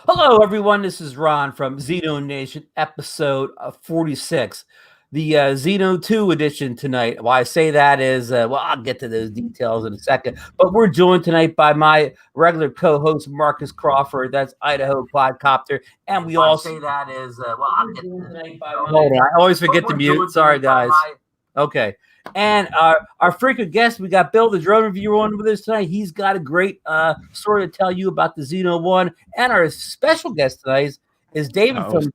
Hello, everyone. This is Ron from ZinoNation, episode 46, the Zeno 2 edition tonight. Why I say that is, I'll get to those details in a second. But we're joined tonight by my regular co-host, Marcus Crawford. That's Idaho Quadcopter. And we all say that is, I'll get to tonight by hold on. I always forget to mute. Sorry, guys. Okay. And our frequent guest, we got Bill, the drone reviewer, on with us tonight. He's got a great story to tell you about the Zeno 1. And our special guest tonight is David from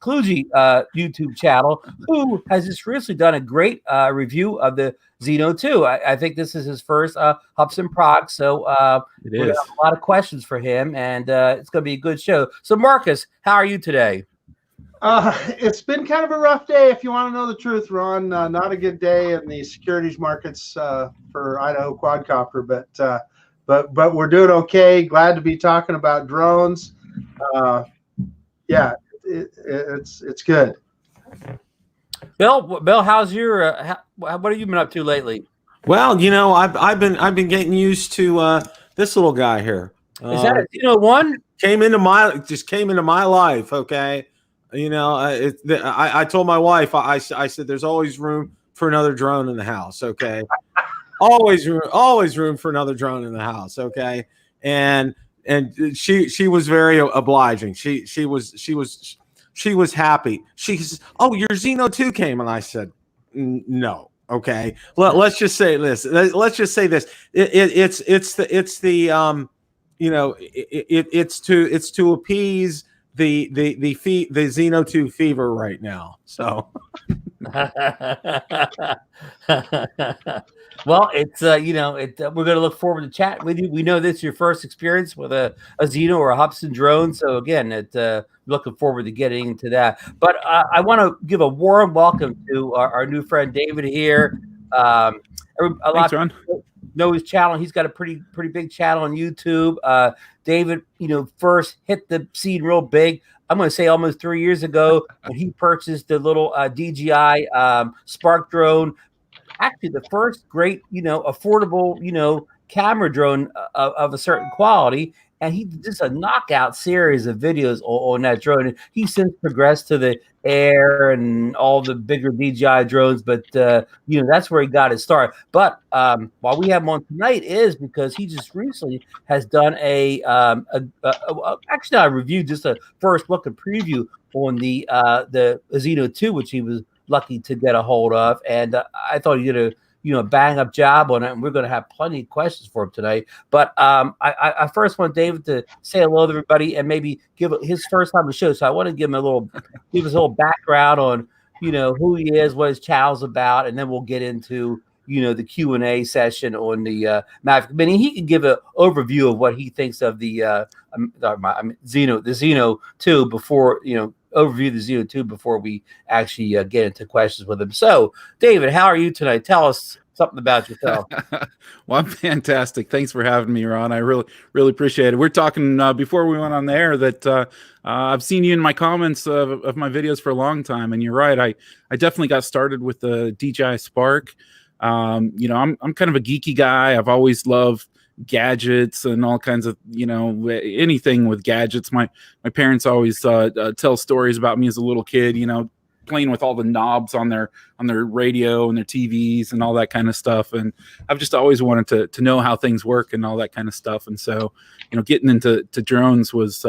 Kluge YouTube channel, who has just recently done a great review of the Zeno 2. I think this is his first Hubsan product, so we have a lot of questions for him, and it's going to be a good show. So, Marcus, how are you today? It's been kind of a rough day, if you want to know the truth, Ron. Not a good day in the securities markets for Idaho Quadcopter, but we're doing okay. Glad to be talking about drones. Yeah, it's good. Bill, how's your? What have you been up to lately? Well, you know, I've been getting used to this little guy here. Is that a Zeno 1? Came into my life. Okay. You know, I told my wife, I said, there's always room for another drone in the house. Okay. always room for another drone in the house. Okay. And she was very obliging. She was happy. She says, "Oh, your Zeno 2 came." And I said, "No." Okay. Let's just say this. Let's just say this. It's to appease the Zeno 2 fever right now. So well, it's we're going to look forward to chat with you. We know this is your first experience with a Zeno or a Hubsan drone, so again, looking forward to getting into that. But I want to give a warm welcome to our new friend David here. Thanks, Ron. Know his channel. He's got a pretty big channel on YouTube. David, first hit the scene real big, I'm going to say almost 3 years ago, when he purchased the little DJI Spark drone. Actually, the first great, affordable, camera drone of a certain quality. And he did just a knockout series of videos on that drone. He since progressed to the Air and all the bigger DJI drones, but that's where he got his start. But while we have him on tonight is because he just recently has done actually not a review, just a first look and preview on the Zeno 2, which he was lucky to get a hold of, and I thought he did a bang up job on it, and we're going to have plenty of questions for him tonight. But I first want David to say hello to everybody and maybe give his first time on the show. So I want to give him give us a little background on who he is, what his channel's about, and then we'll get into the Q&A session on the Mavic Mini. He can give an overview of what he thinks of the Zeno 2 before overview the Zeno 2 before we actually get into questions with him. So, David, how are you tonight? Tell us something about yourself. Well, I'm fantastic. Thanks for having me, Ron. I really appreciate it. We're talking before we went on the air that I've seen you in my comments of my videos for a long time, and you're right. I definitely got started with the DJI Spark. I'm kind of a geeky guy. I've always loved gadgets and all kinds of anything with gadgets. My parents always tell stories about me as a little kid, playing with all the knobs on their radio and their TVs and all that kind of stuff. And I've just always wanted to know how things work and all that kind of stuff. And so getting into drones was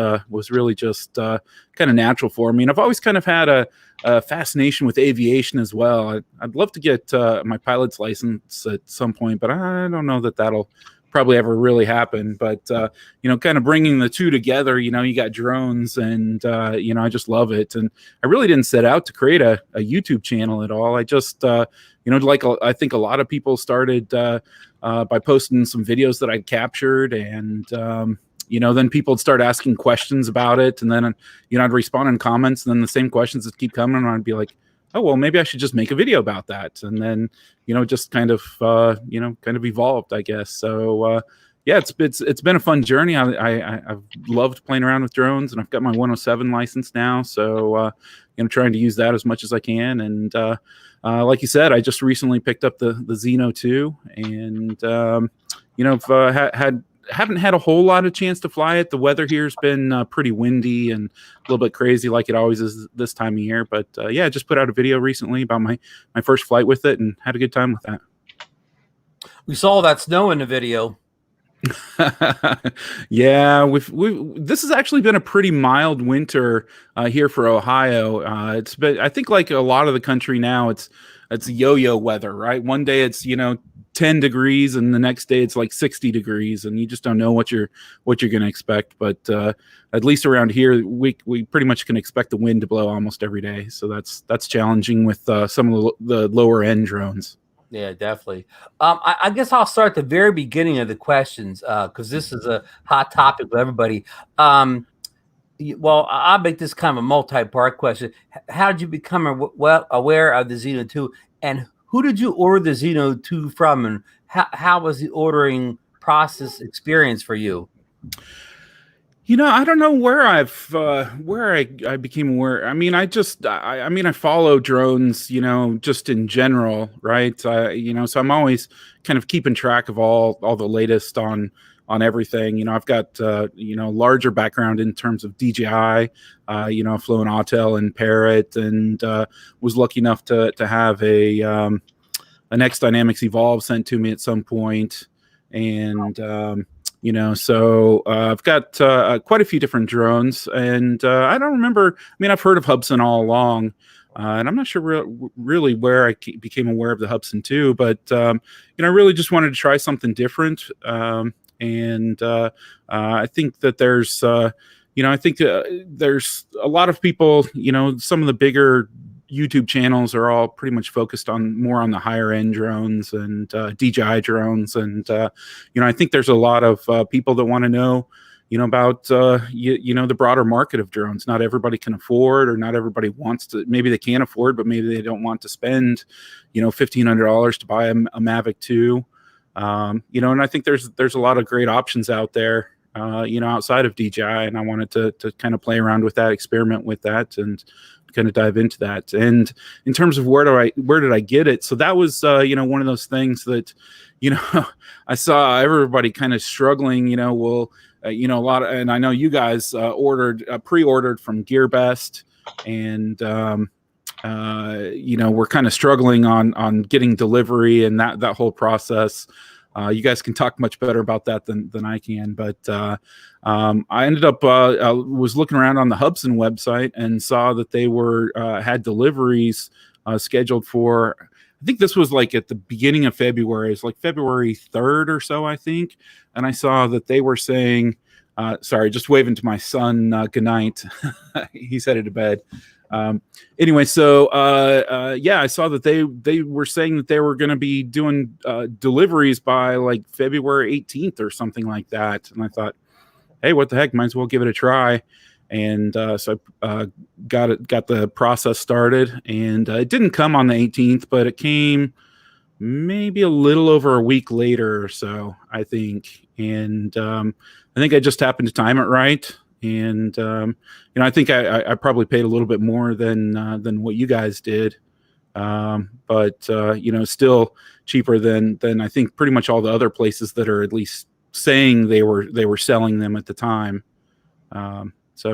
really just kind of natural for me. And I've always kind of had a fascination with aviation as well. I'd love to get my pilot's license at some point, but I don't know that that'll probably ever really happen. But kind of bringing the two together, you got drones, and I just love it. And I really didn't set out to create a YouTube channel at all. I just I think a lot of people started by posting some videos that I captured, and then people would start asking questions about it, and then I'd respond in comments, and then the same questions would keep coming, and I'd be like, oh, well, maybe I should just make a video about that. And then, just kind of evolved, I guess. So, yeah, it's been a fun journey. I've loved playing around with drones, and I've got my 107 license now. So, trying to use that as much as I can. And like you said, I just recently picked up the Zeno 2, and I've haven't had a whole lot of chance to fly it. The weather here's been pretty windy and a little bit crazy, like it always is this time of year. But yeah, I just put out a video recently about my first flight with it and had a good time with that. We saw that snow in the video. Yeah, this has actually been a pretty mild winter here for Ohio. It's been, I think, like a lot of the country now, it's yo-yo weather, right? One day it's 10 degrees, and the next day it's like 60 degrees, and you just don't know what you're going to expect. But at least around here, we pretty much can expect the wind to blow almost every day. So that's challenging with some of the lower end drones. Yeah, definitely. I guess I'll start at the very beginning of the questions because this is a hot topic with everybody. Well, I'll make this kind of a multi-part question. How did you become aware of the Zino 2, and who did you order the Zino 2 from, and how was the ordering process experience for you? I don't know where I became aware. I mean, I follow drones, just in general, right? So I'm always kind of keeping track of all the latest on everything. I've got larger background in terms of DJI. I've flown Autel and Parrot, and was lucky enough to have an X Dynamics Evolve sent to me at some point, and so I've got quite a few different drones, and I don't remember. I mean, I've heard of Hubsan all along, and I'm not sure really where I became aware of the Hubsan 2, but I really just wanted to try something different, and I think that there's there's a lot of people. Some of the bigger YouTube channels are all pretty much focused more on the higher end drones and DJI drones, and I think there's a lot of people that want to know about the broader market of drones. Not everybody can afford, or not everybody wants to. Maybe they can afford, but maybe they don't want to spend $1,500 to buy a Mavic 2. And I think there's a lot of great options out there outside of DJI, and I wanted to kind of play around with that, experiment with that, and kind of dive into that. And in terms of where did I get it, so that was one of those things that I saw everybody kind of struggling, a lot of, and I know you guys pre-ordered from GearBest, and we're kind of struggling on getting delivery and that whole process. You guys can talk much better about that than I can, but I ended up I was looking around on the Hubsan website and saw that they had deliveries scheduled for. I think this was like at the beginning of February. It's like February 3rd or so, I think. And I saw that they were saying, sorry, just waving to my son, good night. He's headed to bed. Anyway, so I saw that they were saying that they were going to be doing deliveries by like February 18th or something like that. And I thought, hey, what the heck? Might as well give it a try. And so I got the process started, and it didn't come on the 18th, but it came maybe a little over a week later or so, I think. And I think I just happened to time it right. And I think I probably paid a little bit more than what you guys did, but still cheaper than I think pretty much all the other places that are at least saying they were selling them at the time. So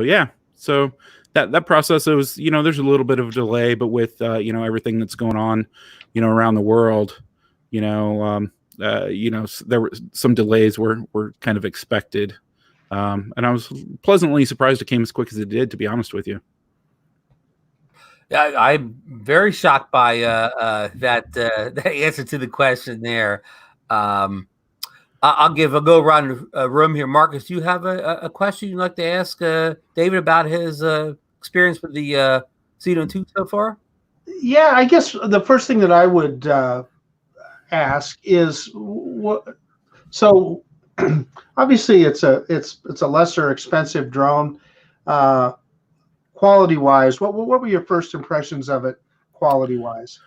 that process, it was, there's a little bit of a delay, but with everything that's going on around the world, there were some delays were kind of expected. And I was pleasantly surprised it came as quick as it did, to be honest with you. Yeah, I'm very shocked by that answer to the question there. I'll go around the room here. Marcus, do you have a question you'd like to ask David about his experience with the Zino 2 so far? Yeah, I guess the first thing that I would ask is what. So obviously, it's a lesser expensive drone. Quality-wise, what were your first impressions of it, quality-wise?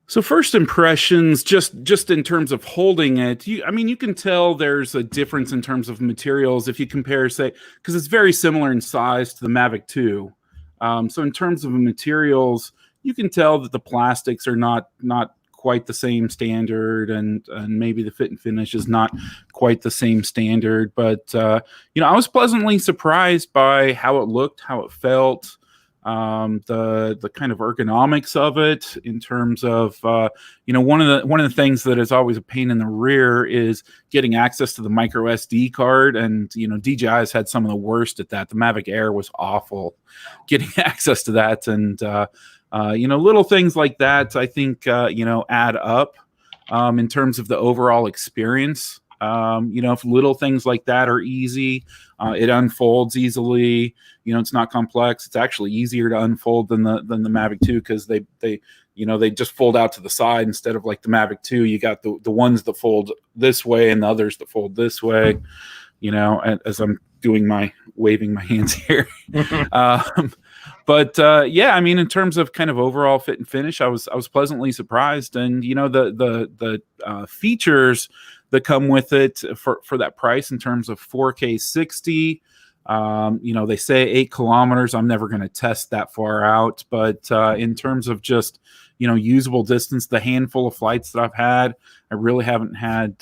So first impressions, just in terms of holding it, you can tell there's a difference in terms of materials if you compare, say, because it's very similar in size to the Mavic 2. So in terms of materials, you can tell that the plastics are not quite the same standard, and maybe the fit and finish is not quite the same standard. But you know, I was pleasantly surprised by how it looked, how it felt, the kind of ergonomics of it, in terms of you know, one of the things that is always a pain in the rear is getting access to the micro SD card, and you know, DJI has had some of the worst at that. The Mavic Air was awful getting access to that, and you know, little things like that, I think, you know, add up in terms of the overall experience. You know, if little things like that are easy, it unfolds easily. You know, it's not complex. It's actually easier to unfold than the Mavic 2, because they you know, they just fold out to the side instead of like the Mavic 2. You got the ones that fold this way and the others that fold this way. You know, as I'm doing waving my hands here. But yeah, I mean, in terms of kind of overall fit and finish, I was pleasantly surprised. And you know, the features that come with it for that price, in terms of 4K 60, you know, they say 8 kilometers. I'm never going to test that far out, but in terms of just, you know, usable distance, the handful of flights that I've had, I really haven't had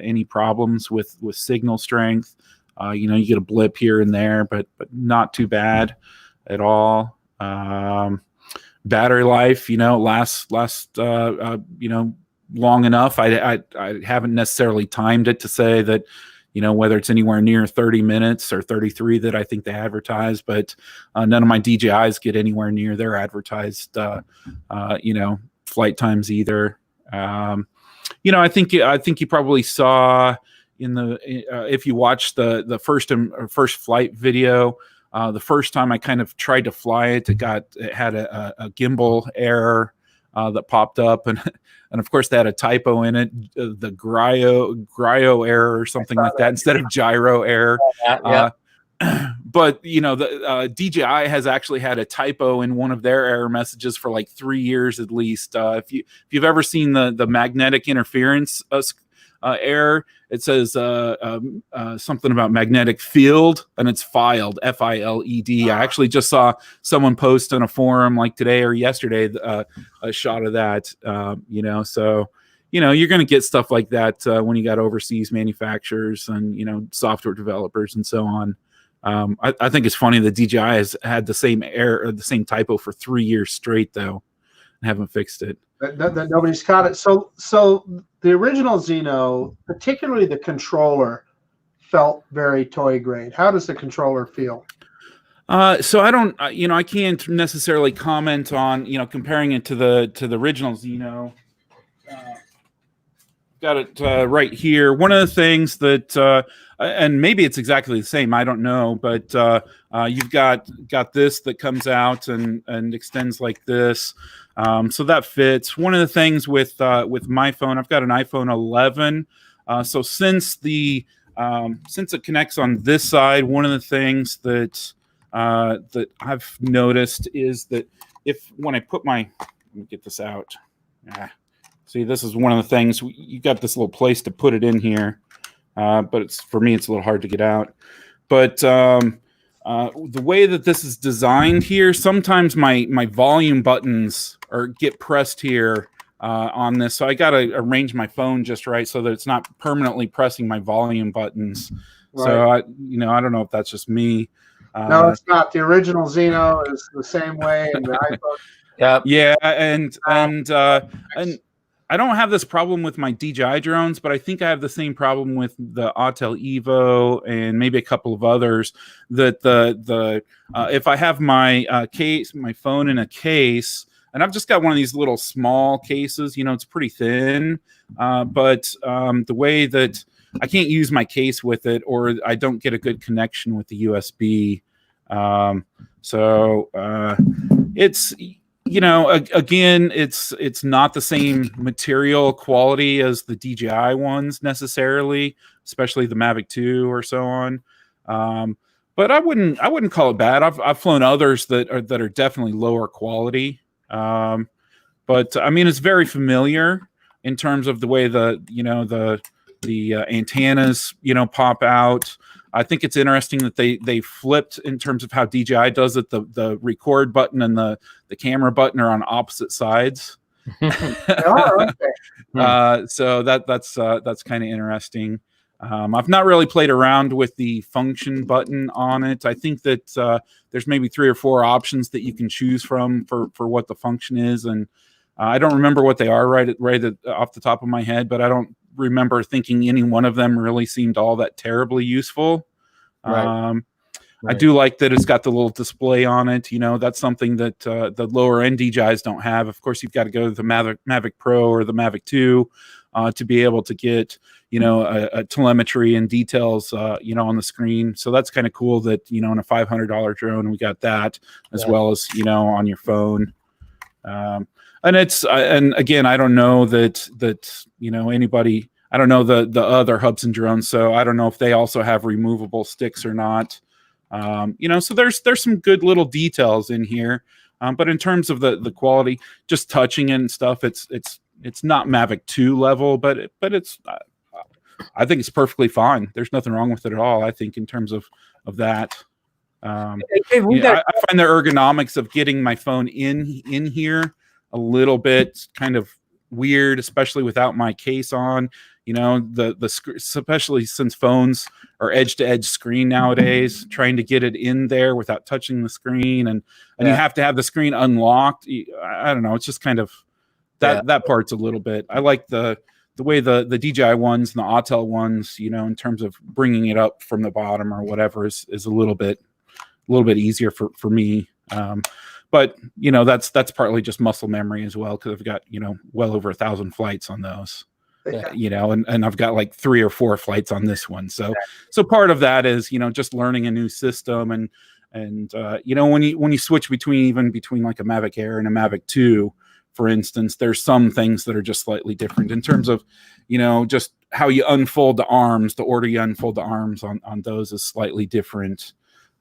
any problems with signal strength. You know, you get a blip here and there, but not too bad at all. Battery life, you know, lasts you know, long enough. I haven't necessarily timed it to say that, you know, whether it's anywhere near 30 minutes or 33 that I think they advertise, but none of my DJIs get anywhere near their advertised you know, flight times either. You know, I think you probably saw in the if you watched the first flight video, the first time I kind of tried to fly it, it had a gimbal error that popped up, and of course they had a typo in it, the gyro error or something like that instead of gyro error. Yeah. But you know, the DJI has actually had a typo in one of their error messages for like 3 years at least. If you've ever seen the magnetic interference error, it says something about magnetic field, and it's filed, FILED. I actually just saw someone post on a forum like today or yesterday a shot of that. You know, so you know, you're going to get stuff like that when you got overseas manufacturers and, you know, software developers and so on. I think it's funny that DJI has had the same error or the same typo for 3 years straight, though, and haven't fixed it. That nobody's caught it. So the original Zino, particularly the controller, felt very toy grade. How does the controller feel? So I don't, you know, I can't necessarily comment on, you know, comparing it to the original Zino. Got it right here. One of the things that, and maybe it's exactly the same, I don't know, but you've got this that comes out and extends like this. So that fits. One of the things with my phone, I've got an iPhone 11. So since it connects on this side, one of the things that I've noticed is that when I put let me get this out. See, this is one of the things, you got this little place to put it in here, but for me, it's a little hard to get out. But the way that this is designed here, sometimes my volume buttons get pressed here on this. So I got to arrange my phone just right so that it's not permanently pressing my volume buttons. Right. So I don't know if that's just me. No, it's not. The original Zino is the same way, and the iPhone. Yeah, and I don't have this problem with my DJI drones, but I think I have the same problem with the Autel Evo and maybe a couple of others. That if I have my my phone in a case, and I've just got one of these little small cases, you know, it's pretty thin, but the way that I can't use my case with it, or I don't get a good connection with the USB. So it's, you know, again, it's not the same material quality as the DJI ones necessarily, especially the Mavic 2 or so on. But I wouldn't call it bad. I've flown others that are definitely lower quality. But I mean, it's very familiar in terms of the way the antennas, you know, pop out. I think it's interesting that they flipped in terms of how DJI does it. The record button and the camera button are on opposite sides. Oh, okay. So that's kind of interesting. I've not really played around with the function button on it. I think that there's maybe 3 or 4 options that you can choose from for what the function is, and I don't remember what they are right off the top of my head, but I don't remember thinking any one of them really seemed all that terribly useful. Right. I do like that it's got the little display on it. You know, that's something that the lower end DJIs don't have. Of course, you've got to go to the Mavic Pro or the Mavic 2 to be able to get, you know, a telemetry and details, you know, on the screen. So that's kind of cool that, you know, in a $500 drone, we got that as well as, you know, on your phone. And it's and again, I don't know that you know, anybody. I don't know the other Hubsan drones, so I don't know if they also have removable sticks or not. You know, so there's some good little details in here, but in terms of the quality, just touching it and stuff, it's not Mavic 2 level, but it's I think it's perfectly fine. There's nothing wrong with it at all. I think in terms of that. I find the ergonomics of getting my phone in here a little bit kind of weird, especially without my case on. You know, the especially since phones are edge-to-edge screen nowadays, trying to get it in there without touching the screen, and you have to have the screen unlocked. I don't know. It's just kind of that part's a little bit. I like the way the DJI ones and the Autel ones, you know, in terms of bringing it up from the bottom or whatever is a little bit easier for me. But you know, that's partly just muscle memory as well, because I've got, you know, well over 1,000 flights on those. You know, and I've got like 3 or 4 flights on this one. So part of that is, you know, just learning a new system, and you know, when you switch between like a Mavic Air and a Mavic 2, for instance, there's some things that are just slightly different in terms of, you know, just how you unfold the arms, the order you unfold the arms on those is slightly different.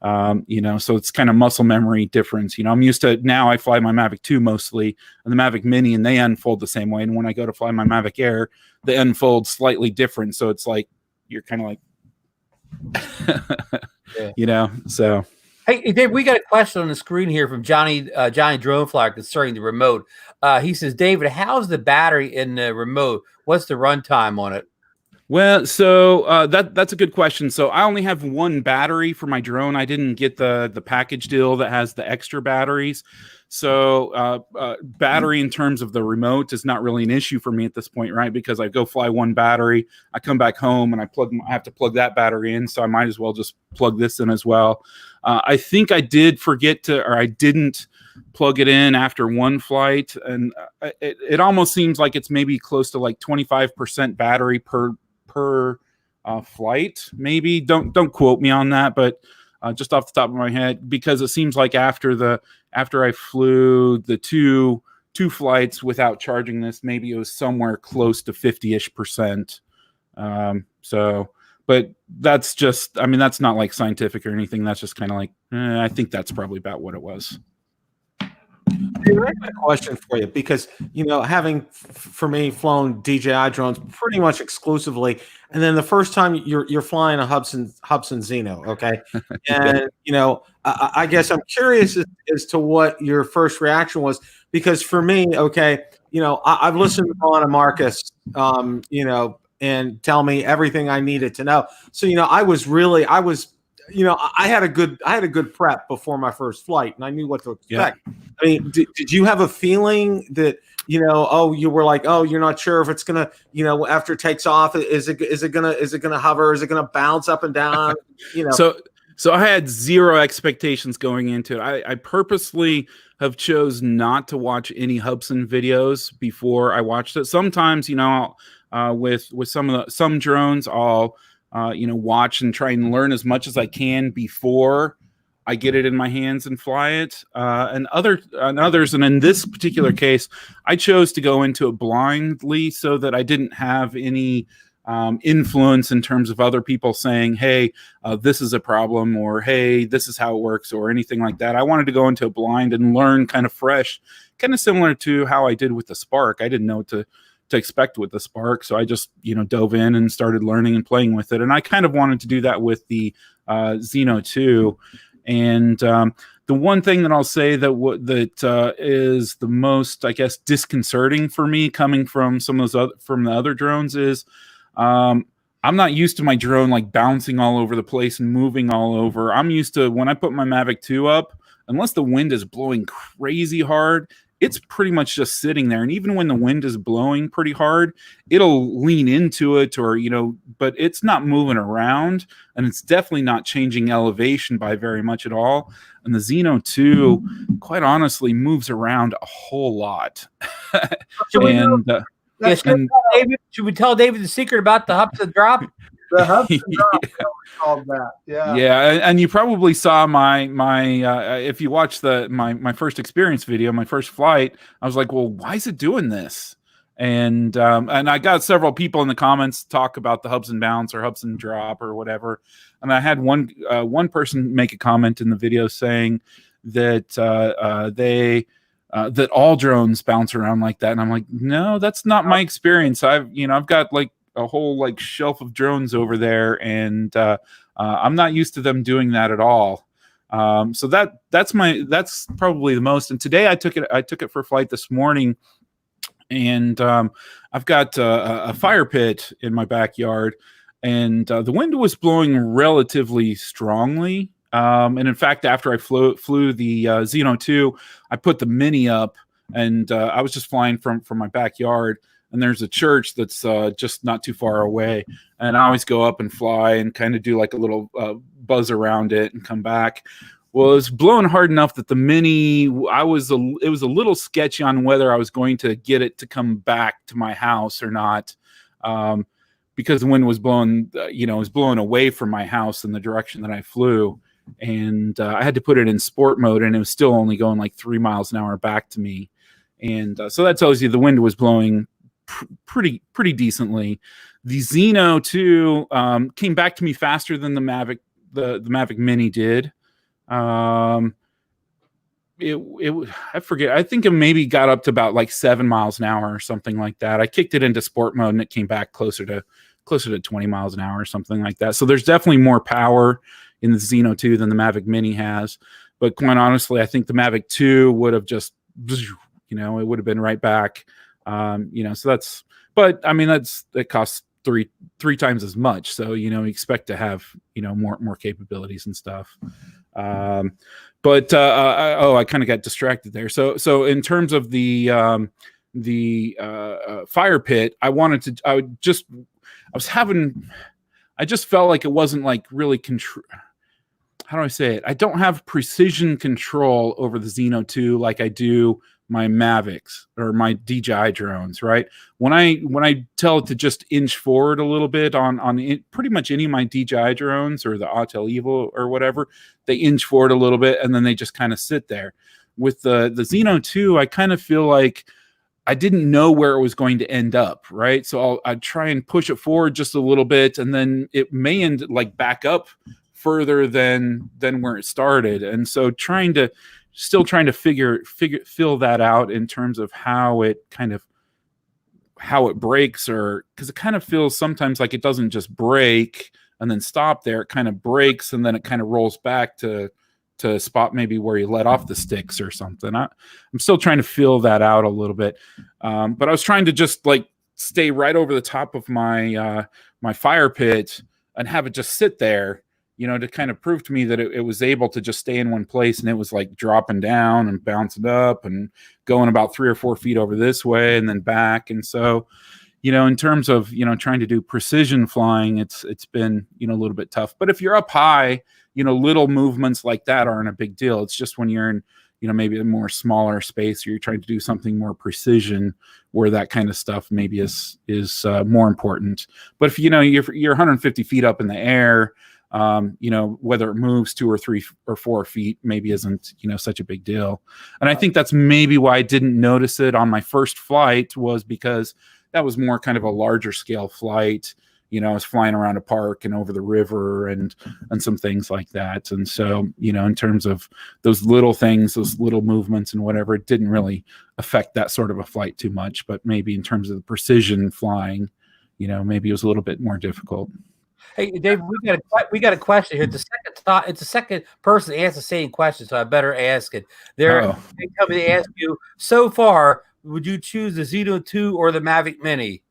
You know, so it's kind of muscle memory difference. You know, I'm used to, now I fly my Mavic 2 mostly and the Mavic Mini, and they unfold the same way. And when I go to fly my Mavic Air, they unfold slightly different. So it's like, you're kind of like, you know, so. Hey, Dave, we got a question on the screen here from Johnny Drone Flyer concerning the remote. He says, David, how's the battery in the remote? What's the runtime on it? Well, so that's a good question. So I only have 1 battery for my drone. I didn't get the package deal that has the extra batteries. So battery in terms of the remote is not really an issue for me at this point, right? Because I go fly 1 battery, I come back home and I have to plug that battery in. So I might as well just plug this in as well. I think I did forget to, or I didn't plug it in after 1 flight, and it almost seems like it's maybe close to like 25% battery per flight. Maybe don't quote me on that, but just off the top of my head, because it seems like after I flew the two flights without charging this, maybe it was somewhere close to 50-ish%. So, but that's just, I mean, that's not like scientific or anything. That's just kind of like, I think that's probably about what it was. I have a question for you, because, you know, having for me flown DJI drones pretty much exclusively, and then the first time you're flying a Hubsan Zino, okay, and you know, I guess I'm curious as to what your first reaction was, because for me, okay, you know, I've listened to Ron and Marcus, you know, and tell me everything I needed to know. So you know, I was you know, I had a good prep before my first flight, and I knew what to expect. Yeah. I mean, did you have a feeling that, you know, oh, you were like, oh, you're not sure if it's gonna, you know, after it takes off, is it gonna hover, is it gonna bounce up and down, you know? So I had 0 expectations going into it. I purposely have chose not to watch any Hubsan videos before I watched it. Sometimes, you know, with some drones, I'll you know, watch and try and learn as much as I can before I get it in my hands and fly it. And others, and in this particular case, I chose to go into it blindly so that I didn't have any influence in terms of other people saying, hey, this is a problem, or hey, this is how it works, or anything like that. I wanted to go into it blind and learn kind of fresh, kind of similar to how I did with the Spark. I didn't know what to expect with the Spark, so I just, you know, dove in and started learning and playing with it. And I kind of wanted to do that with the Zino 2. And the one thing that I'll say that is the most, I guess, disconcerting for me coming from some of those from the other drones is I'm not used to my drone like bouncing all over the place and moving all over. I'm used to when I put my Mavic 2 up, unless the wind is blowing crazy hard, it's pretty much just sitting there. And even when the wind is blowing pretty hard, it'll lean into it or, but it's not moving around, and it's definitely not changing elevation by very much at all. And the Zino 2, quite honestly, moves around a whole lot. Should we tell David the secret about the Hubsan drop? The Hubsan drop, called that. Yeah, and you probably saw my if you watched my first experience video, my first flight, I was like, well, why is it doing this? And I got several people in the comments talk about the Hubsan bounce or Hubsan drop or whatever, and I had one person make a comment in the video saying that that all drones bounce around like that, and I'm like, no, that's not my experience. I've got like a whole like shelf of drones over there, and I'm not used to them doing that at all. So that's probably the most. And today I took it for a flight this morning, and I've got a fire pit in my backyard, and the wind was blowing relatively strongly. And in fact, after I flew the Zino 2, I put the Mini up, and I was just flying from my backyard, and there's a church that's just not too far away, and I always go up and fly and kind of do like a little buzz around it and come back. Well, it was blowing hard enough that the Mini, it was a little sketchy on whether I was going to get it to come back to my house or not, because the wind was blowing, it was blowing away from my house in the direction that I flew. And I had to put it in sport mode, and it was still only going like 3 miles an hour back to me. And so that tells you the wind was blowing pretty decently. The Zino 2 came back to me faster than the Mavic, the Mavic Mini did. I forget. I think it maybe got up to about like 7 miles an hour or something like that. I kicked it into sport mode, and it came back closer to 20 miles an hour or something like that. So there's definitely more power in the Zino 2 than the Mavic Mini has. But quite honestly, I think the Mavic 2 would have just, it would have been right back. So that's, but I mean, it costs three times as much. So, you expect to have, more capabilities and stuff. I kind of got distracted there. So in terms of the fire pit, I just felt like it wasn't like really how do I say it? I don't have precision control over the Zino 2 like I do my Mavics or my DJI drones, right? When I tell it to just inch forward a little bit on pretty much any of my DJI drones or the Autel Evo or whatever, they inch forward a little bit and then they just kind of sit there. With the Zino 2, I kind of feel like I didn't know where it was going to end up, right? So I'd try and push it forward just a little bit, and then it may end like back up further than where it started. And so still trying to fill that out in terms of how it breaks, or because it kind of feels sometimes like it doesn't just break and then stop there. It kind of breaks and then it kind of rolls back to a spot maybe where you let off the sticks or something. I'm still trying to fill that out a little bit. But I was trying to just like stay right over the top of my my fire pit and have it just sit there, to kind of prove to me that it was able to just stay in one place, and it was like dropping down and bouncing up and going about 3 or 4 feet over this way and then back. And so, in terms of, trying to do precision flying, it's been, a little bit tough. But if you're up high, little movements like that aren't a big deal. It's just when you're in, maybe a more smaller space, or you're trying to do something more precision, where that kind of stuff maybe is more important. But if, you're 150 feet up in the air, whether it moves 2 or 3 or 4 feet maybe isn't, such a big deal. And I think that's maybe why I didn't notice it on my first flight, was because that was more kind of a larger scale flight. I was flying around a park and over the river and some things like that. And so, in terms of those little things, those little movements and whatever, it didn't really affect that sort of a flight too much. But maybe in terms of the precision flying, maybe it was a little bit more difficult. Hey, Dave, we got a question here. It's the second person to ask the same question, so I better ask it. They come to ask you. So far, would you choose the Zino 2 or the Mavic Mini?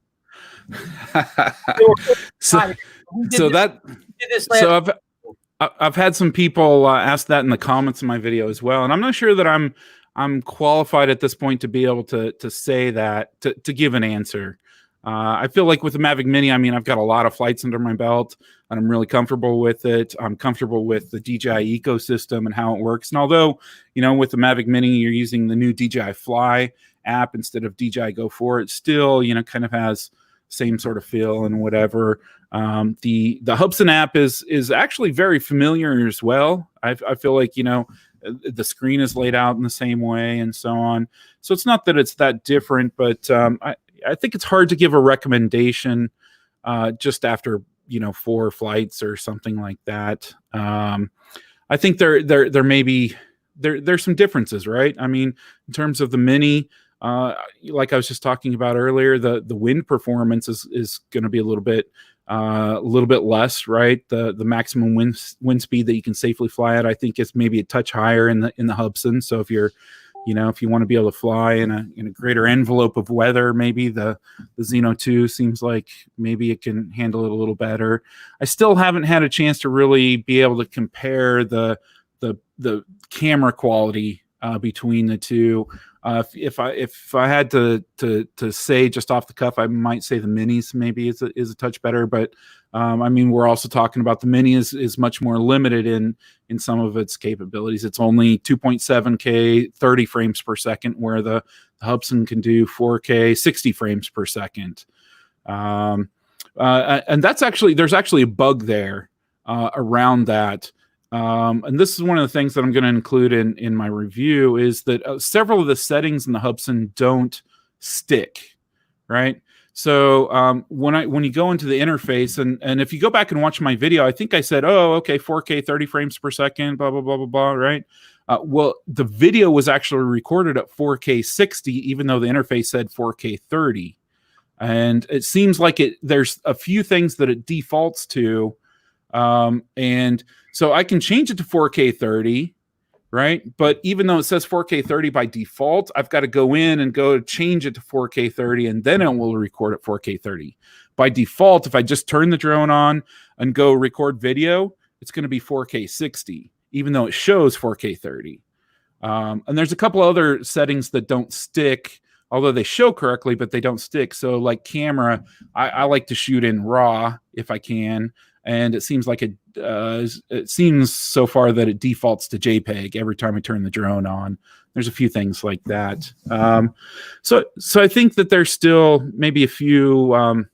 I've had some people ask that in the comments of my video as well, and I'm not sure that I'm qualified at this point to be able to say that to give an answer. I feel like with the Mavic Mini, I mean, I've got a lot of flights under my belt, and I'm really comfortable with it. I'm comfortable with the DJI ecosystem and how it works. And although, you know, with the Mavic Mini, you're using the new DJI Fly app instead of DJI Go 4, it still, you know, kind of has same sort of feel and whatever. The Hubsan app is actually very familiar as well. I feel like, you know, the screen is laid out in the same way and so on. So it's not that it's that different, but I think it's hard to give a recommendation just after, you know, 4 flights or something like that. I think there may be there's some differences, right? I mean, in terms of the Mini, like I was just talking about earlier, the wind performance is going to be a little bit less, right? The maximum wind speed that you can safely fly at, I think, is maybe a touch higher in the Hubsan. So if you're, you know, if you want to be able to fly in a greater envelope of weather, maybe the Zino 2 seems like maybe it can handle it a little better. I still haven't had a chance to really be able to compare the camera quality between the two. If I had to say just off the cuff, I might say the Minis maybe is a touch better, but I mean, we're also talking about the Mini is much more limited in some of its capabilities. It's only 2.7K 30 frames per second, where the Hubsan can do 4K 60 frames per second. And that's actually, there's actually a bug there around that. And this is one of the things that I'm going to include in my review, is that several of the settings in the Hubsan don't stick, right? So when you go into the interface, and if you go back and watch my video, I think I said, oh, okay, 4K 30 frames per second, blah, blah, blah, blah, blah, right? Well, the video was actually recorded at 4K 60, even though the interface said 4K 30. And it seems like there's a few things that it defaults to. And so I can change it to 4K 30, right? But even though it says 4K 30 by default, I've got to go in and go change it to 4K 30, and then it will record at 4K 30. By default, if I just turn the drone on and go record video, it's going to be 4K 60, even though it shows 4K 30. And there's a couple other settings that don't stick, although they show correctly, but they don't stick. So like camera, I like to shoot in RAW if I can. And it seems like it seems so far that it defaults to JPEG every time I turn the drone on. There's a few things like that. So I think that there's still maybe a few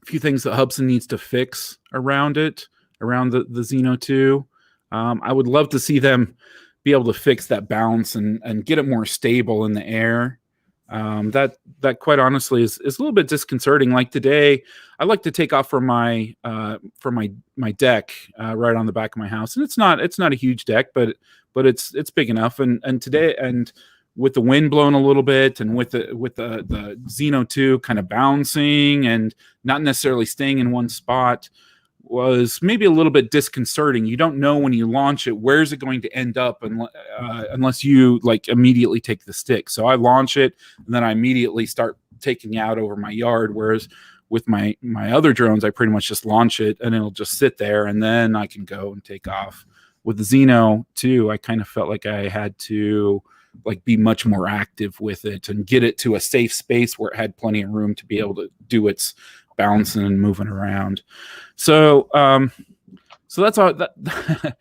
things that Hubsan needs to fix around it, around the Zino 2. I would love to see them be able to fix that balance and get it more stable in the air. That quite honestly is a little bit disconcerting. Like today, I like to take off from my deck right on the back of my house, and it's not a huge deck, but it's big enough. And today, and with the wind blowing a little bit, and with the Zino 2 kind of bouncing and not necessarily staying in one spot, was maybe a little bit disconcerting. You don't know when you launch it, where's it going to end up, unless you like immediately take the stick. So I launch it, and then I immediately start taking out over my yard. Whereas with my other drones, I pretty much just launch it and it'll just sit there, and then I can go and take off. With the Zino 2, I kind of felt like I had to like be much more active with it and get it to a safe space where it had plenty of room to be able to do its bouncing and moving around. So so that's all that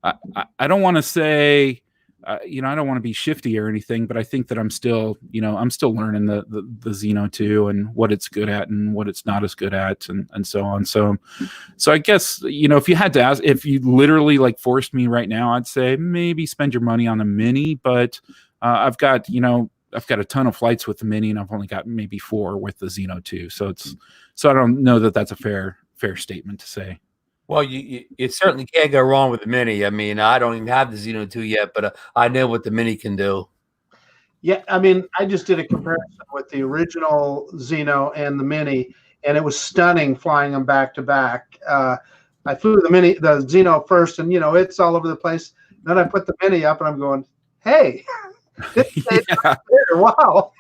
I don't want to say I don't want to be shifty or anything, but I think that I'm still learning the Zino 2 and what it's good at and what it's not as good at, and so on. So I guess, if you had to ask, if you literally like forced me right now, I'd say maybe spend your money on a Mini, but I've got a ton of flights with the Mini, and I've only got maybe 4 with the Zino 2. So I don't know that that's a fair statement to say. Well, you certainly can't go wrong with the Mini. I mean, I don't even have the Zino 2 yet, but I know what the Mini can do. Yeah, I mean, I just did a comparison with the original Zino and the Mini, and it was stunning flying them back to back. I flew the Zino first, and it's all over the place. Then I put the Mini up, and I'm going, hey, this is wow.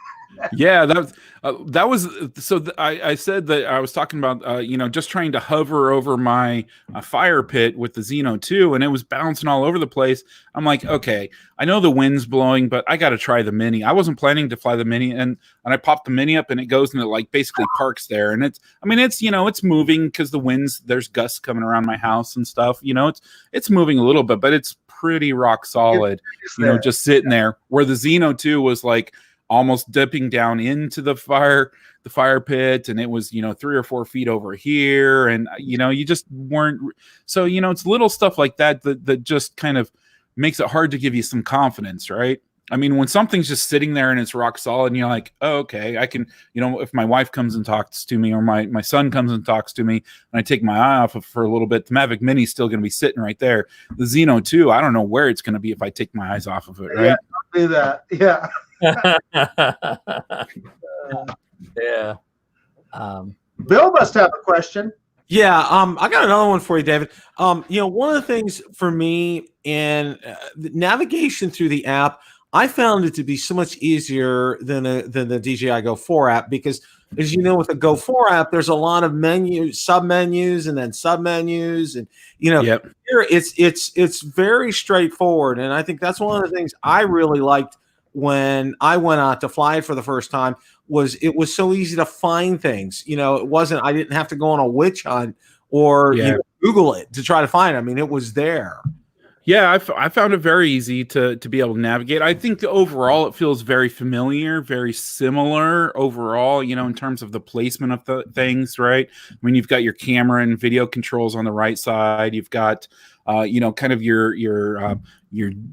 Yeah, that was so. I said that I was talking about just trying to hover over my fire pit with the Zino 2, and it was bouncing all over the place. I'm like, okay, I know the wind's blowing, but I got to try the Mini. I wasn't planning to fly the Mini, and I popped the Mini up, and it goes and it like basically parks there, and it's it's moving because the winds, there's gusts coming around my house and stuff. It's moving a little bit, but it's pretty rock solid. Just sitting there. Where the Zino 2 was like almost dipping down into the fire pit, and it was 3 or 4 feet over here, and you just weren't. So it's little stuff like that just kind of makes it hard to give you some confidence, right? I mean, when something's just sitting there and it's rock solid, and you're like, oh, okay, I can, if my wife comes and talks to me, or my son comes and talks to me, and I take my eye off of it for a little bit, the Mavic Mini is still going to be sitting right there. The Zino 2, I don't know where it's going to be if I take my eyes off of it, right? Yeah, I'll do that. Yeah. Yeah. Bill must have a question. Yeah, I got another one for you, David. One of the things for me in the navigation through the app, I found it to be so much easier than the DJI Go 4 app, because, as you know, with the Go 4 app, there's a lot of menus, submenus, and then submenus, and Yep. here it's very straightforward, and I think that's one of the things I really liked when I went out to fly it for the first time. It was so easy to find things. I didn't have to go on a witch hunt or Google it to try to find it. I mean, it was there. Yeah, I found it very easy to be able to navigate. I think overall it feels very familiar, very similar overall, in terms of the placement of the things, right? I mean, you've got your camera and video controls on the right side. You've got, kind of your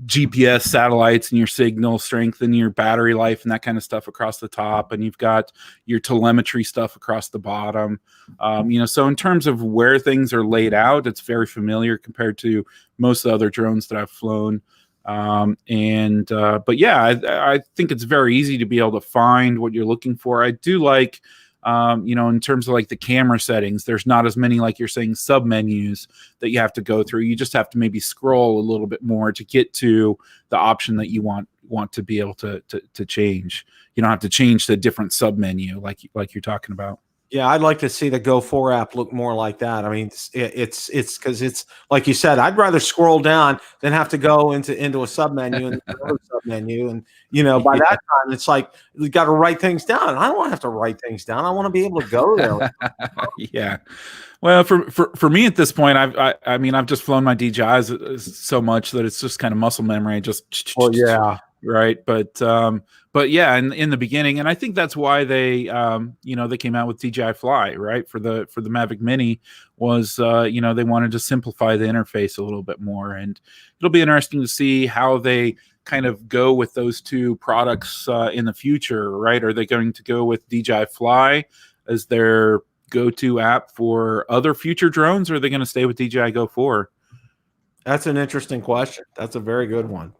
GPS satellites and your signal strength and your battery life and that kind of stuff across the top. And you've got your telemetry stuff across the bottom. So in terms of where things are laid out, it's very familiar compared to most of the other drones that I've flown. But yeah, I think it's very easy to be able to find what you're looking for. I do like, in terms of like the camera settings, there's not as many, like you're saying, sub menus that you have to go through. You just have to maybe scroll a little bit more to get to the option that you want to be able to change. You don't have to change the different sub menu like you're talking about. Yeah, I'd like to see the Go 4 app look more like that. I mean, it's because it's like you said, I'd rather scroll down than have to go into a submenu and another submenu. And by that time, it's like you got to write things down. I don't want to have to write things down. I want to be able to go there. Yeah. Well, for me at this point, I've just flown my DJIs so much that it's just kind of muscle memory. Yeah. Right. But yeah, in the beginning, and I think that's why they they came out with DJI Fly, right? For the Mavic Mini was, they wanted to simplify the interface a little bit more, and it'll be interesting to see how they kind of go with those two products in the future, right? Are they going to go with DJI Fly as their go-to app for other future drones, or are they going to stay with DJI Go 4? That's an interesting question. That's a very good one.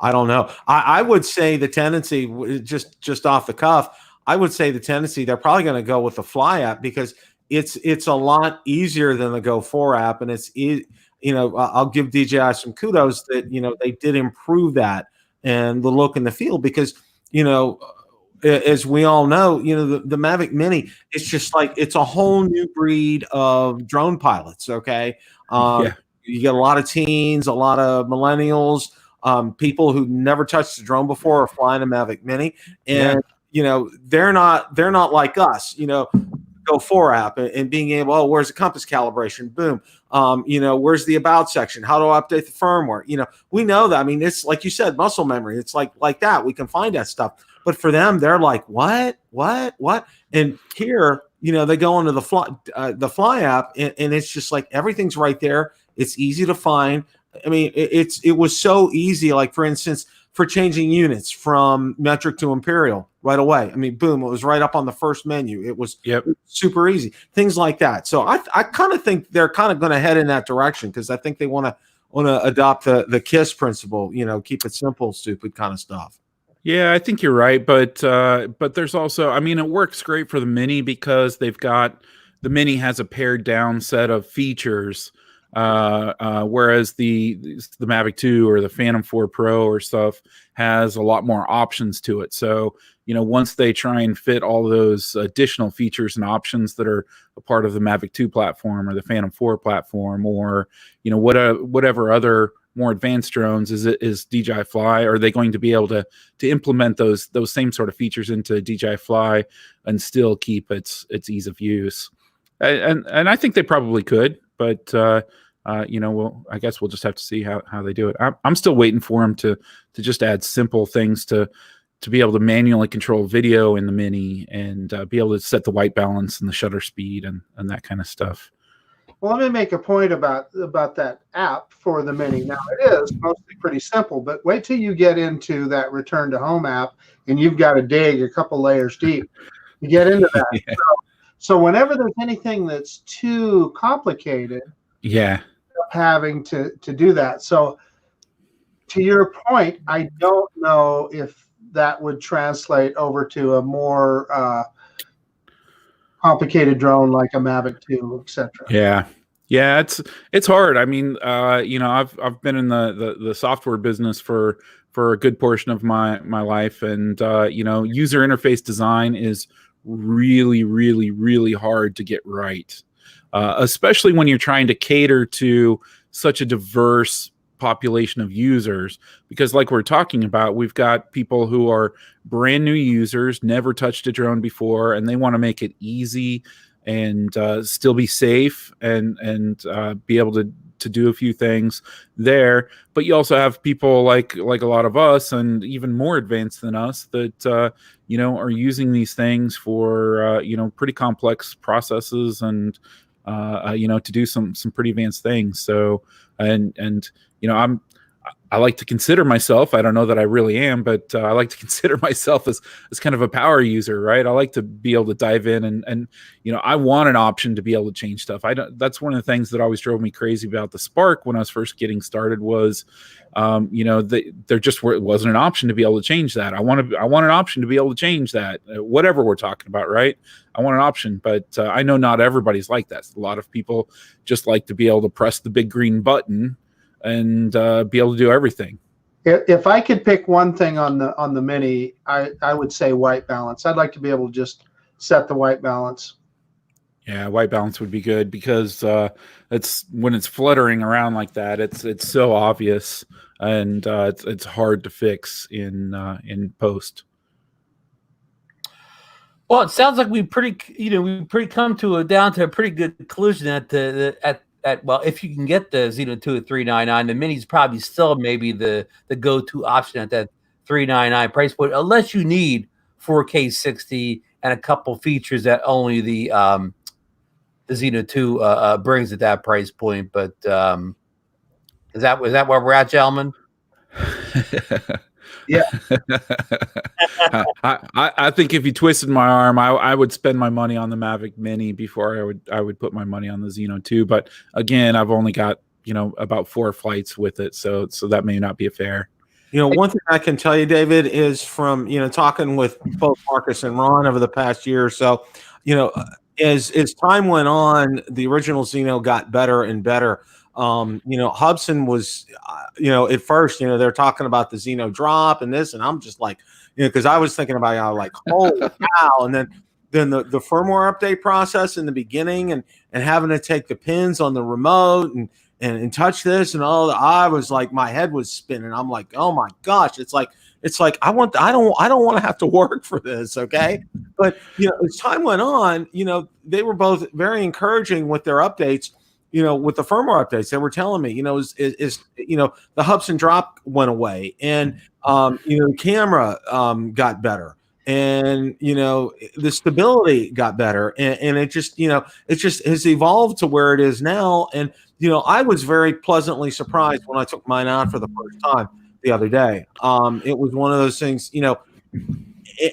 I don't know. I would say the tendency, just off the cuff, I would say the tendency they're probably going to go with the Fly app, because it's a lot easier than the Go 4 app, and I'll give DJI some kudos that they did improve that and the look and the feel, because as we all know, the Mavic Mini, it's just like it's a whole new breed of drone pilots. Okay, You get a lot of teens, a lot of millennials. People who never touched a drone before are flying a Mavic Mini, and they're not like us. Go 4 app and being able, where's the compass calibration? Boom. Where's the about section? How do I update the firmware? We know that. I mean, it's like you said, muscle memory. It's like that. We can find that stuff. But for them, they're like, what? And here, they go into the Fly app, and it's just like everything's right there. It's easy to find. I mean, it was so easy. Like, for instance, for changing units from metric to imperial right away. I mean, boom, it was right up on the first menu. It was super easy. Things like that. So I kind of think they're kind of going to head in that direction, because I think they want to adopt the KISS principle. Keep it simple, stupid kind of stuff. Yeah, I think you're right, but there's also, I mean, it works great for the Mini because they've got the Mini has a pared down set of features, whereas the Mavic 2 or the Phantom 4 Pro or stuff has a lot more options to it. So, you know, once they try and fit all those additional features and options that are a part of the Mavic 2 platform or the Phantom 4 platform, or, you know, whatever other more advanced drones is DJI Fly, are they going to be able to implement those same sort of features into DJI Fly and still keep its ease of use? And I think they probably could, but you know, I guess we'll just have to see how they do it. I'm still waiting for them to just add simple things to be able to manually control video in the Mini and be able to set the white balance and the shutter speed and that kind of stuff. Well, let me make a point about that app for the Mini. Now, it is mostly pretty simple, but wait till you get into that return to home app and you've got to dig a couple layers deep to get into that. Yeah. So whenever there's anything that's too complicated, yeah, having to do that. So to your point, I don't know if that would translate over to a more complicated drone like a Mavic 2, etc. Yeah, it's hard. I mean, you know, I've been in the software business for a good portion of my life, and you know, user interface design is really hard to get right, especially when you're trying to cater to such a diverse population of users, because like we're talking about, we've got people who are brand new users, never touched a drone before, and they want to make it easy and still be safe and be able to do a few things there. But you also have people like a lot of us and even more advanced than us that you know, are using these things for you know, pretty complex processes and you know, to do some pretty advanced things. So and you know, I like to consider myself, I don't know that I really am, but I like to consider myself as kind of a power user, right? I like to be able to dive in and you know, I want an option to be able to change stuff. That's one of the things that always drove me crazy about the Spark when I was first getting started was, you know, there just wasn't an option to be able to change that. I want an option to be able to change that, whatever we're talking about, right? I want an option, but I know not everybody's like that. A lot of people just like to be able to press the big green button and be able to do everything. If I could pick one thing on the Mini, I would say white balance. I'd like to be able to just set the white balance. Yeah, white balance would be good because it's when it's fluttering around like that, it's so obvious and it's hard to fix in post. Well, it sounds like we pretty come down to a pretty good conclusion at well, if you can get the Zino 2 at $399, the Mini's probably still maybe the go-to option at that $399 price point, unless you need 4K 60 and a couple features that only the Zino 2 brings at that price point. But is that where we're at, gentlemen? Yeah. I think if you twisted my arm, I would spend my money on the Mavic Mini before I would put my money on the Zino 2. But again, I've only got, you know, about 4 flights with it, so that may not be fair. You know, one thing I can tell you, David, is from, you know, talking with both Marcus and Ron over the past year or so, you know, as time went on, the original Zino got better and better. You know, Hubsan was, you know, at first, you know, they're talking about the Zino drop and this, and I'm just like, you know, because I was thinking about, you know, like, holy cow, and then the firmware update process in the beginning and having to take the pins on the remote and touch this and all. I was like, my head was spinning. I'm like, oh my gosh, it's like I don't want to have to work for this, okay? But you know, as time went on, you know, they were both very encouraging with their updates. You know, with the firmware updates, they were telling me, you know, is you know, the Hubsan drop went away, and you know, the camera got better, and you know, the stability got better, and it just, you know, it just has evolved to where it is now. And you know, I was very pleasantly surprised when I took mine out for the first time the other day. It was one of those things, you know,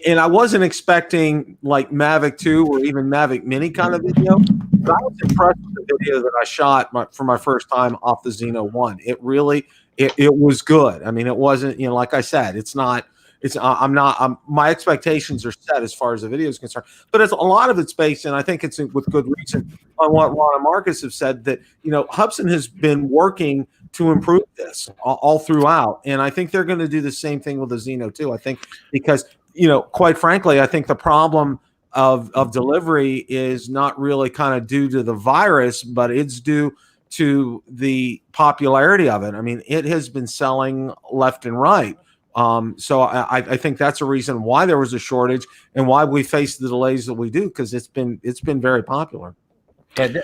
and I wasn't expecting like Mavic 2 or even Mavic Mini kind of video. But I was impressed with the video that I shot for my first time off the Zino 1. It really, it was good. I mean, it wasn't, you know, like I said, it's not my expectations are set as far as the video is concerned, but a lot of it's based, and I think it's with good reason, on what Ron and Marcus have said, that, Hubsan has been working to improve this all throughout. And I think they're going to do the same thing with the Zino too. I think because, quite frankly, I think the problem of delivery is not really kind of due to the virus, but it's due to the popularity of it. I mean, it has been selling left and right. So I think that's a reason why there was a shortage and why we face the delays that we do, because it's been very popular. Yeah,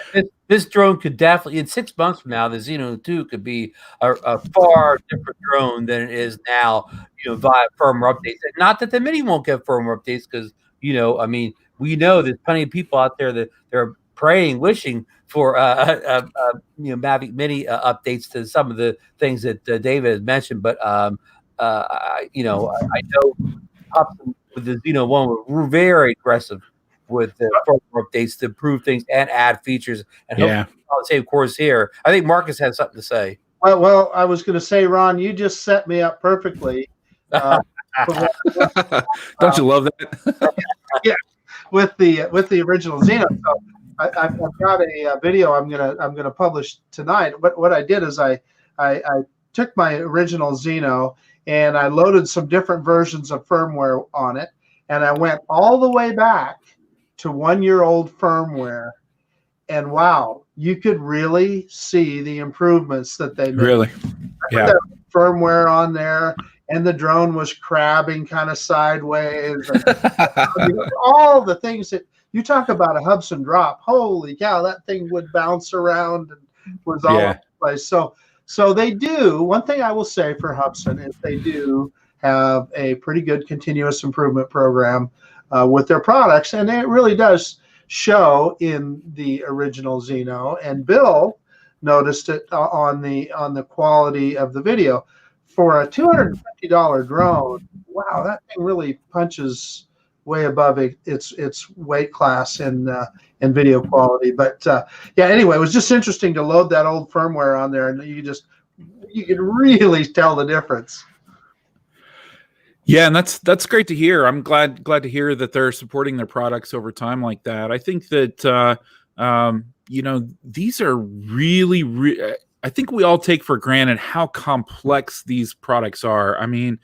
this drone could definitely, in 6 months from now, the Zino 2 could be a far different drone than it is now, via firmware updates. Not that the Mini won't get firmware updates, because, I mean, we know there's plenty of people out there that they're praying, wishing for Mavic Mini updates to some of the things that David has mentioned. But I know Hubsan with the Zino 1 were very aggressive with the firmware updates to improve things and add features. And hopefully on the same course here. I think Marcus has something to say. Well, I was going to say, Ron, you just set me up perfectly. Don't you love that? Yeah, with the original Zino. So I've got a video I'm gonna publish tonight. What I did is I took my original Zino and I loaded some different versions of firmware on it, and I went all the way back to 1-year-old firmware, and wow, you could really see the improvements that they made. Really? Yeah. Firmware on there, and the drone was crabbing kind of sideways. And, all the things that you talk about a Hubsan drop. Holy cow, that thing would bounce around and was all over the place. So they do. One thing I will say for Hubsan is they do have a pretty good continuous improvement program with their products, and it really does show in the original Zino. And Bill noticed it on the quality of the video. For a $250 drone, wow, that thing really punches way above its weight class in video quality. But yeah, anyway, it was just interesting to load that old firmware on there, and you could really tell the difference. Yeah, and that's great to hear. I'm glad to hear that they're supporting their products over time like that. I think that these are really I think we all take for granted how complex these products are. I mean,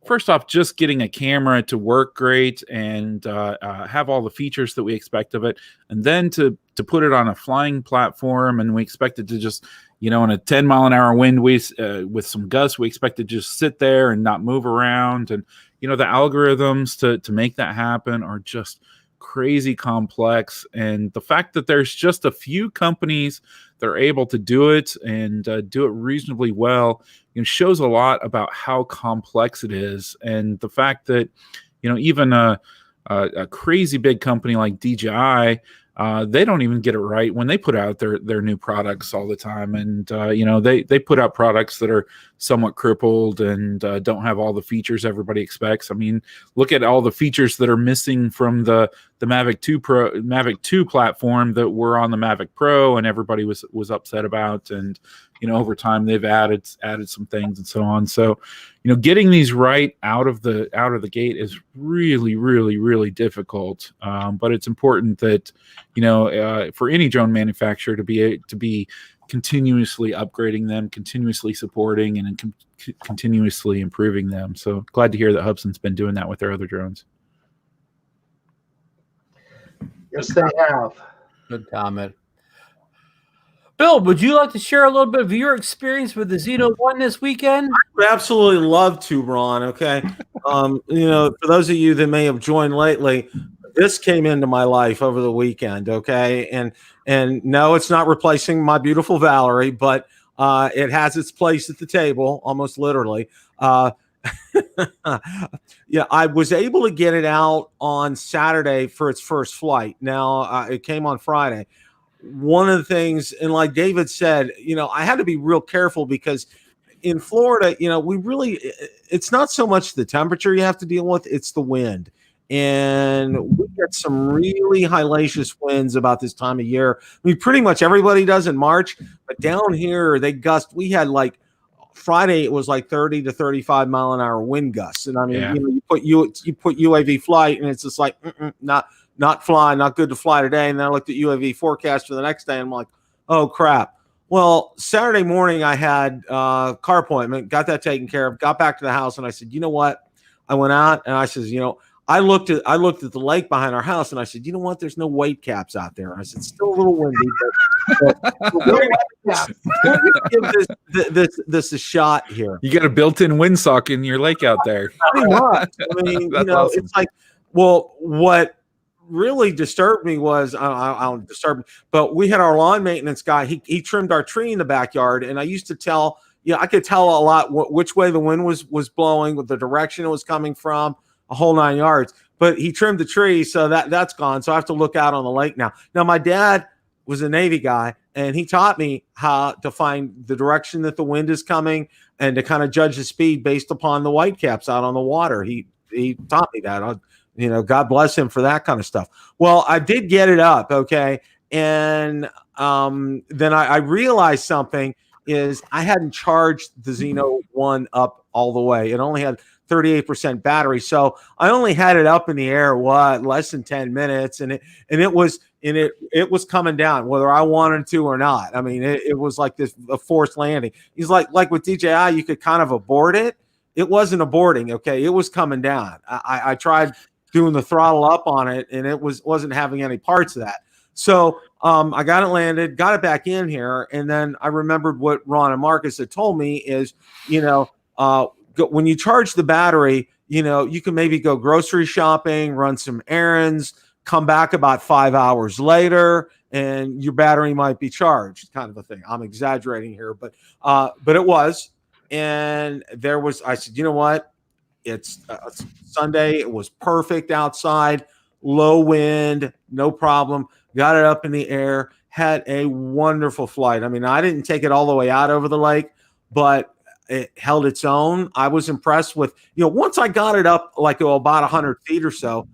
first off, just getting a camera to work great and have all the features that we expect of it, and then to put it on a flying platform, and we expect it to just, in a 10-mile-an-hour wind with some gusts, we expect it to just sit there and not move around. And, the algorithms to make that happen are just crazy complex. And the fact that there's just a few companies that are able to do it and do it reasonably well, shows a lot about how complex it is. And the fact that, even a crazy big company like DJI, they don't even get it right when they put out their new products all the time. And, they put out products that are somewhat crippled and don't have all the features everybody expects. I mean, look at all the features that are missing from the Mavic 2 platform that were on the Mavic Pro, and everybody was upset about. And, over time they've added some things and so on. So, getting these right out of the gate is really, really, really difficult. But it's important that, for any drone manufacturer to be continuously upgrading them, continuously supporting, and continuously improving them. So glad to hear that Hubsan's been doing that with their other drones. Yes, they have. Good comment. Bill, would you like to share a little bit of your experience with the Zino 1 this weekend? I would absolutely love to, Ron. Okay. For those of you that may have joined lately, this came into my life over the weekend. Okay. And no, it's not replacing my beautiful Valerie, but it has its place at the table, almost literally. Yeah, I was able to get it out on Saturday for its first flight. Now, it came on Friday. One of the things, and like David said, I had to be real careful because in Florida, it's not so much the temperature you have to deal with, it's the wind. And we get some really hellacious winds about this time of year. I mean, pretty much everybody does in March, but down here they gust. We had like Friday it was like 30 to 35 mile an hour wind gusts, and I mean, Yeah. you put UAV flight, and it's just like not flying, not good to fly today. And then I looked at UAV forecast for the next day, and I'm like, oh crap. Well, Saturday morning I had a car appointment, got that taken care of, got back to the house, and I said, you know what? I went out and I says, I looked at the lake behind our house, and I said, you know what? There's no white caps out there. And I said, still a little windy, but we're gonna give this a shot here. You got a built-in windsock in your lake out there. Pretty much. I mean, That's awesome. It's like, well, what really disturbed me was I don't disturb me, but we had our lawn maintenance guy. He trimmed our tree in the backyard, and I used to tell. I could tell a lot which way the wind was blowing, what the direction it was coming from, a whole 9 yards. But he trimmed the tree, so that's gone. So I have to look out on the lake now. Now my dad was a Navy guy, and he taught me how to find the direction that the wind is coming and to kind of judge the speed based upon the whitecaps out on the water. He taught me that. God bless him for that kind of stuff. Well, I did get it up, okay, and then I realized something. Is I hadn't charged the Zino 1 up all the way. It only had 38% battery. So I only had it up in the air, less than 10 minutes. And it was coming down, whether I wanted to or not. I mean, it was like a forced landing. He's like with DJI, you could kind of abort it. It wasn't aborting. Okay. It was coming down. I tried doing the throttle up on it, and it wasn't having any parts of that. So I got it landed, got it back in here, and then I remembered what Ron and Marcus had told me is, when you charge the battery, you can maybe go grocery shopping, run some errands, come back about 5 hours later, and your battery might be charged, kind of a thing. I'm exaggerating here, but it was. And I said, you know what? It's Sunday. It was perfect outside, low wind, no problem. Got it up in the air, had a wonderful flight. I mean, I didn't take it all the way out over the lake, but it held its own. I was impressed with, once I got it up like about 100 feet or so,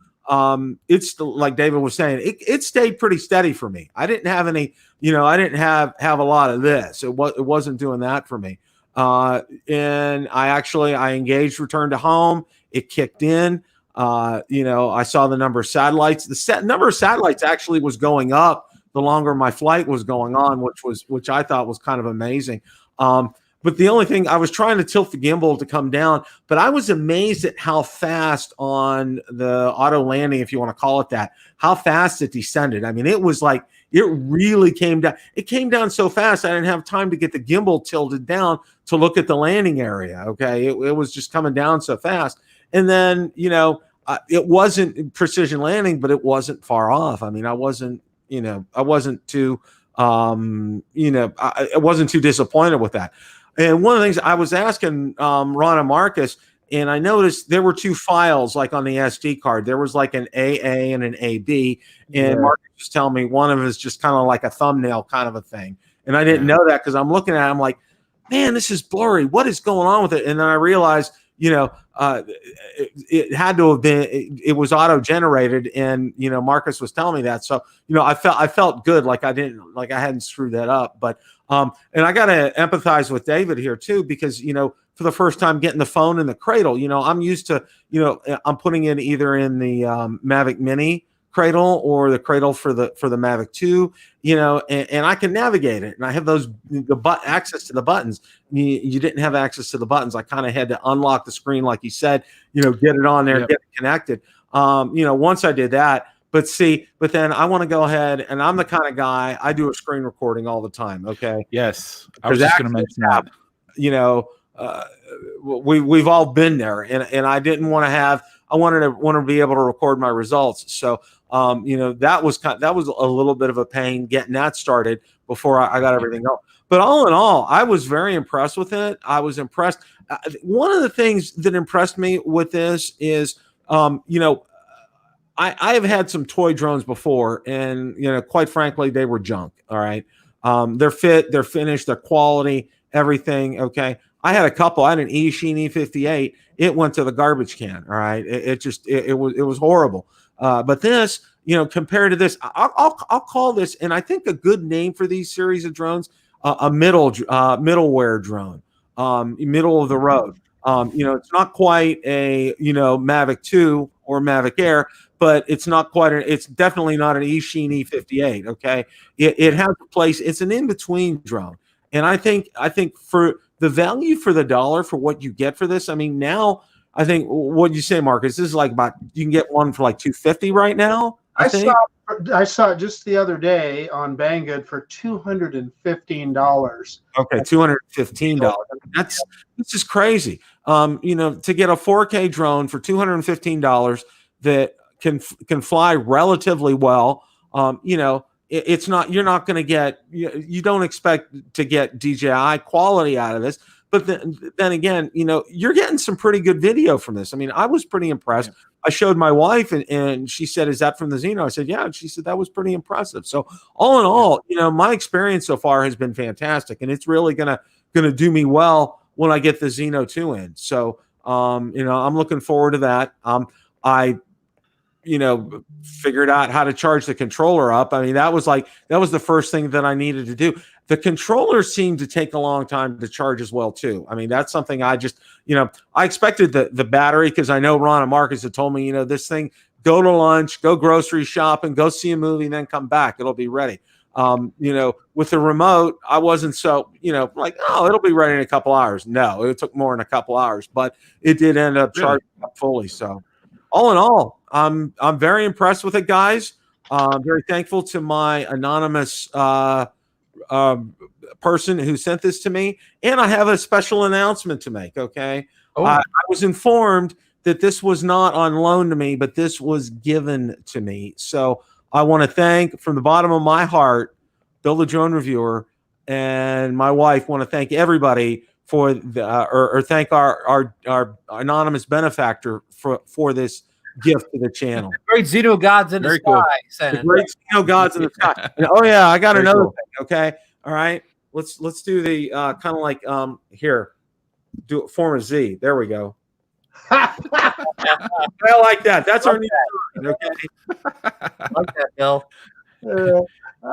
it's like David was saying, it stayed pretty steady for me. I didn't have any, I didn't have a lot of this. It wasn't doing that for me. And I engaged, returned to home. It kicked in. I saw the number of satellites. The number of satellites actually was going up the longer my flight was going on, which I thought was kind of amazing. But the only thing, I was trying to tilt the gimbal to come down, but I was amazed at how fast on the auto landing, if you want to call it that, how fast it descended. I mean, it was like, it really came down. It came down so fast, I didn't have time to get the gimbal tilted down to look at the landing area. Okay. It was just coming down so fast. And then, it wasn't precision landing, but it wasn't far off. I mean, I wasn't too disappointed with that. And one of the things I was asking Ron and Marcus, and I noticed there were two files like on the SD card. There was like an AA and an AB. And Marcus was telling me one of them is just kind of like a thumbnail kind of a thing. And I didn't know that because I'm looking at it, I'm like, man, this is blurry. What is going on with it? And then I realized, it had to have been, it was auto-generated, and Marcus was telling me that. So I felt good, like I hadn't screwed that up. But and I got to empathize with David here too, because for the first time getting the phone in the cradle, I'm used to I'm putting it either in the Mavic Mini cradle or the cradle for the Mavic 2, and I can navigate it, and I have access to the buttons. You didn't have access to the buttons. I kind of had to unlock the screen, like you said, get it on there, get it connected. Once I did that, but then I want to go ahead, and I'm the kind of guy, I do a screen recording all the time. Okay. Yes. I was just going to mention that. We've all been there, and I didn't want to have, I wanted to be able to record my results. So, that was a little bit of a pain getting that started before I got everything else. But all in all, I was very impressed with it. I was impressed. One of the things that impressed me with this is, I have had some toy drones before, and quite frankly, they were junk. All right, they're fit, they're finished, they're quality, everything. Okay, I had a couple. I had an Eachine E58. It went to the garbage can. All right, it was horrible. But this, compared to this, I'll call this, and I think a good name for these series of drones, a middleware drone. middle of the road. It's not quite a Mavic 2 or Mavic Air, but it's not quite it's definitely not an Eachine E58. Okay, it has a place. It's an in between drone, and I think for the value for the dollar for what you get for this, I mean, now I think what you say, Marcus, this is like about, you can get one for like $250 right now. I saw it just the other day on Banggood for $215. Okay, $215. That's just crazy. To get a 4K drone for $215 that can fly relatively well. It's not, you're not going to get, you don't expect to get DJI quality out of this. But then again, you're getting some pretty good video from this. I mean, I was pretty impressed. Yeah. I showed my wife, and she said, "Is that from the Zino?" I said, "Yeah." And she said, "That was pretty impressive." So all in all, my experience so far has been fantastic, and it's really gonna do me well when I get the Zino 2 in. So I'm looking forward to that. I figured out how to charge the controller up. I mean, that was the first thing that I needed to do. The controller seemed to take a long time to charge as well too. I mean, that's something I just, I expected the battery, because I know Ron and Marcus had told me, this thing, go to lunch, go grocery shopping, go see a movie, and then come back. It'll be ready. With the remote, I wasn't so, like, oh, it'll be ready in a couple hours. No, it took more than a couple hours, but it did end up charging up fully. So all in all, I'm very impressed with it, guys. Very thankful to my anonymous person who sent this to me, and I have a special announcement to make. Okay, I was informed that this was not on loan to me, but this was given to me. So I want to thank, from the bottom of my heart, Bill the Drone Reviewer and my wife. Want to thank everybody for thank our anonymous benefactor for this gift to the channel. Great Zino gods in the sky. The great Zino gods in the sky. And, oh yeah, I got another thing. Okay, all right. Let's do the kind of like here. Do it, form a Z. There we go. I like that. That's our new sign, okay. I like that, Bill.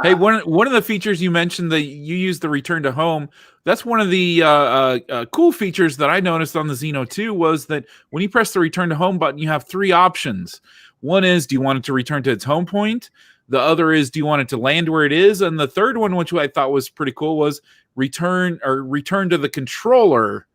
Hey, one of the features you mentioned that you use the return to home. That's one of the cool features that I noticed on the Zino 2 was that when you press the return to home button, you have three options. One is, do you want it to return to its home point? The other is, do you want it to land where it is? And the third one, which I thought was pretty cool, was return to the controller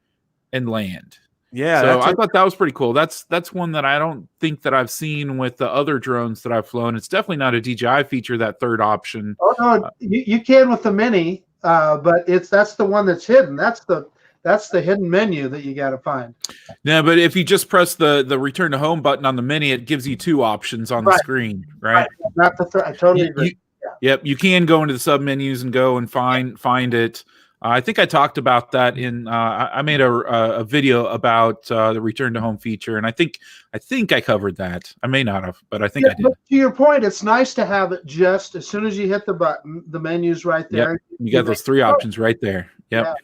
and land. Yeah, so I thought that was pretty cool. That's one that I don't think that I've seen with the other drones that I've flown. It's definitely not a DJI feature, that third option. Oh no, you can with the Mini, but that's the one that's hidden. That's the hidden menu that you got to find. Yeah, but if you just press the return to home button on the Mini, it gives you two options on the screen, right? Not the I totally agree. Yep, you can go into the sub menus and go and find it. I think I talked about that in I made a video about the return to home feature, and I think I covered that. I may not have, but I think I did. But to your point, it's nice to have it just as soon as you hit the button, the menu's right there. Yep. You got those three options right there. Yep.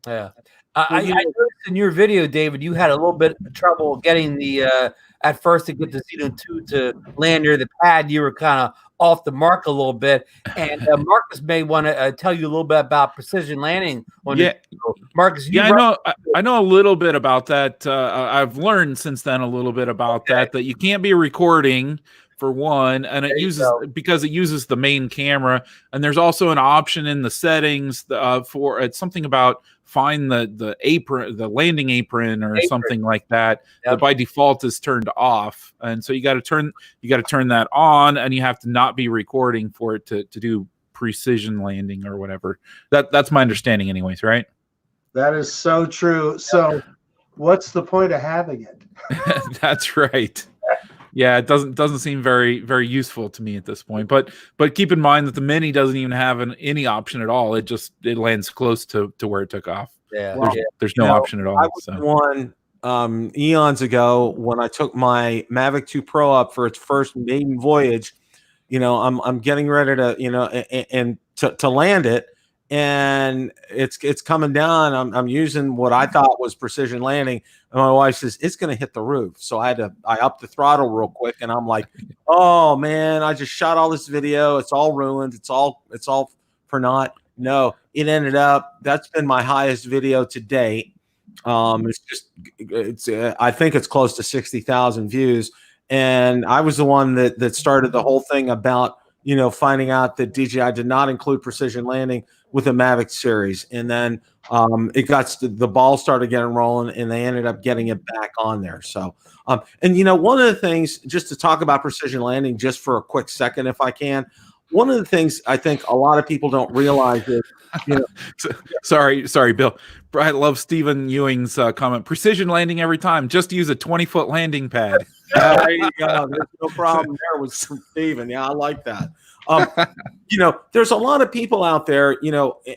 Yeah. I noticed in your video, David, you had a little bit of trouble getting the at first to get the Zino 2 to land near the pad. You were kind of off the mark a little bit, and Marcus may want to tell you a little bit about precision landing. Marcus, I know a little bit about that. I've learned since then a little bit about that you can't be recording, for one, and because it uses the main camera, and there's also an option in the settings for it's something about find the apron, the landing apron, or something like that. Yep. That by default is turned off, and so you got to turn that on, and you have to not be recording for it to do precision landing or whatever. That's my understanding, anyways. Right? That is so true. So, what's the point of having it? That's right. Yeah, it doesn't seem very, very useful to me at this point. But keep in mind that the Mini doesn't even have any option at all. It lands close to where it took off. Yeah, there's no option at all. I was one eons ago when I took my Mavic 2 Pro up for its first maiden voyage. I'm getting ready to to land it, and it's coming down. I'm using what I thought was precision landing, and my wife says it's going to hit the roof. So I upped the throttle real quick, and I'm like, oh man, I just shot all this video. It's all ruined. It's all for naught. No, it ended up, that's been my highest video to date. I think it's close to 60,000 views. And I was the one that started the whole thing about, finding out that DJI did not include precision landing with the Mavic series. And then the ball started getting rolling, and they ended up getting it back on there. So, and one of the things, just to talk about precision landing just for a quick second, if I can, one of the things I think a lot of people don't realize is, sorry, Bill. I love Stephen Ewing's comment. Precision landing every time. Just use a 20-foot landing pad. There you go. There's no problem there with Stephen. Yeah, I like that. There's a lot of people out there,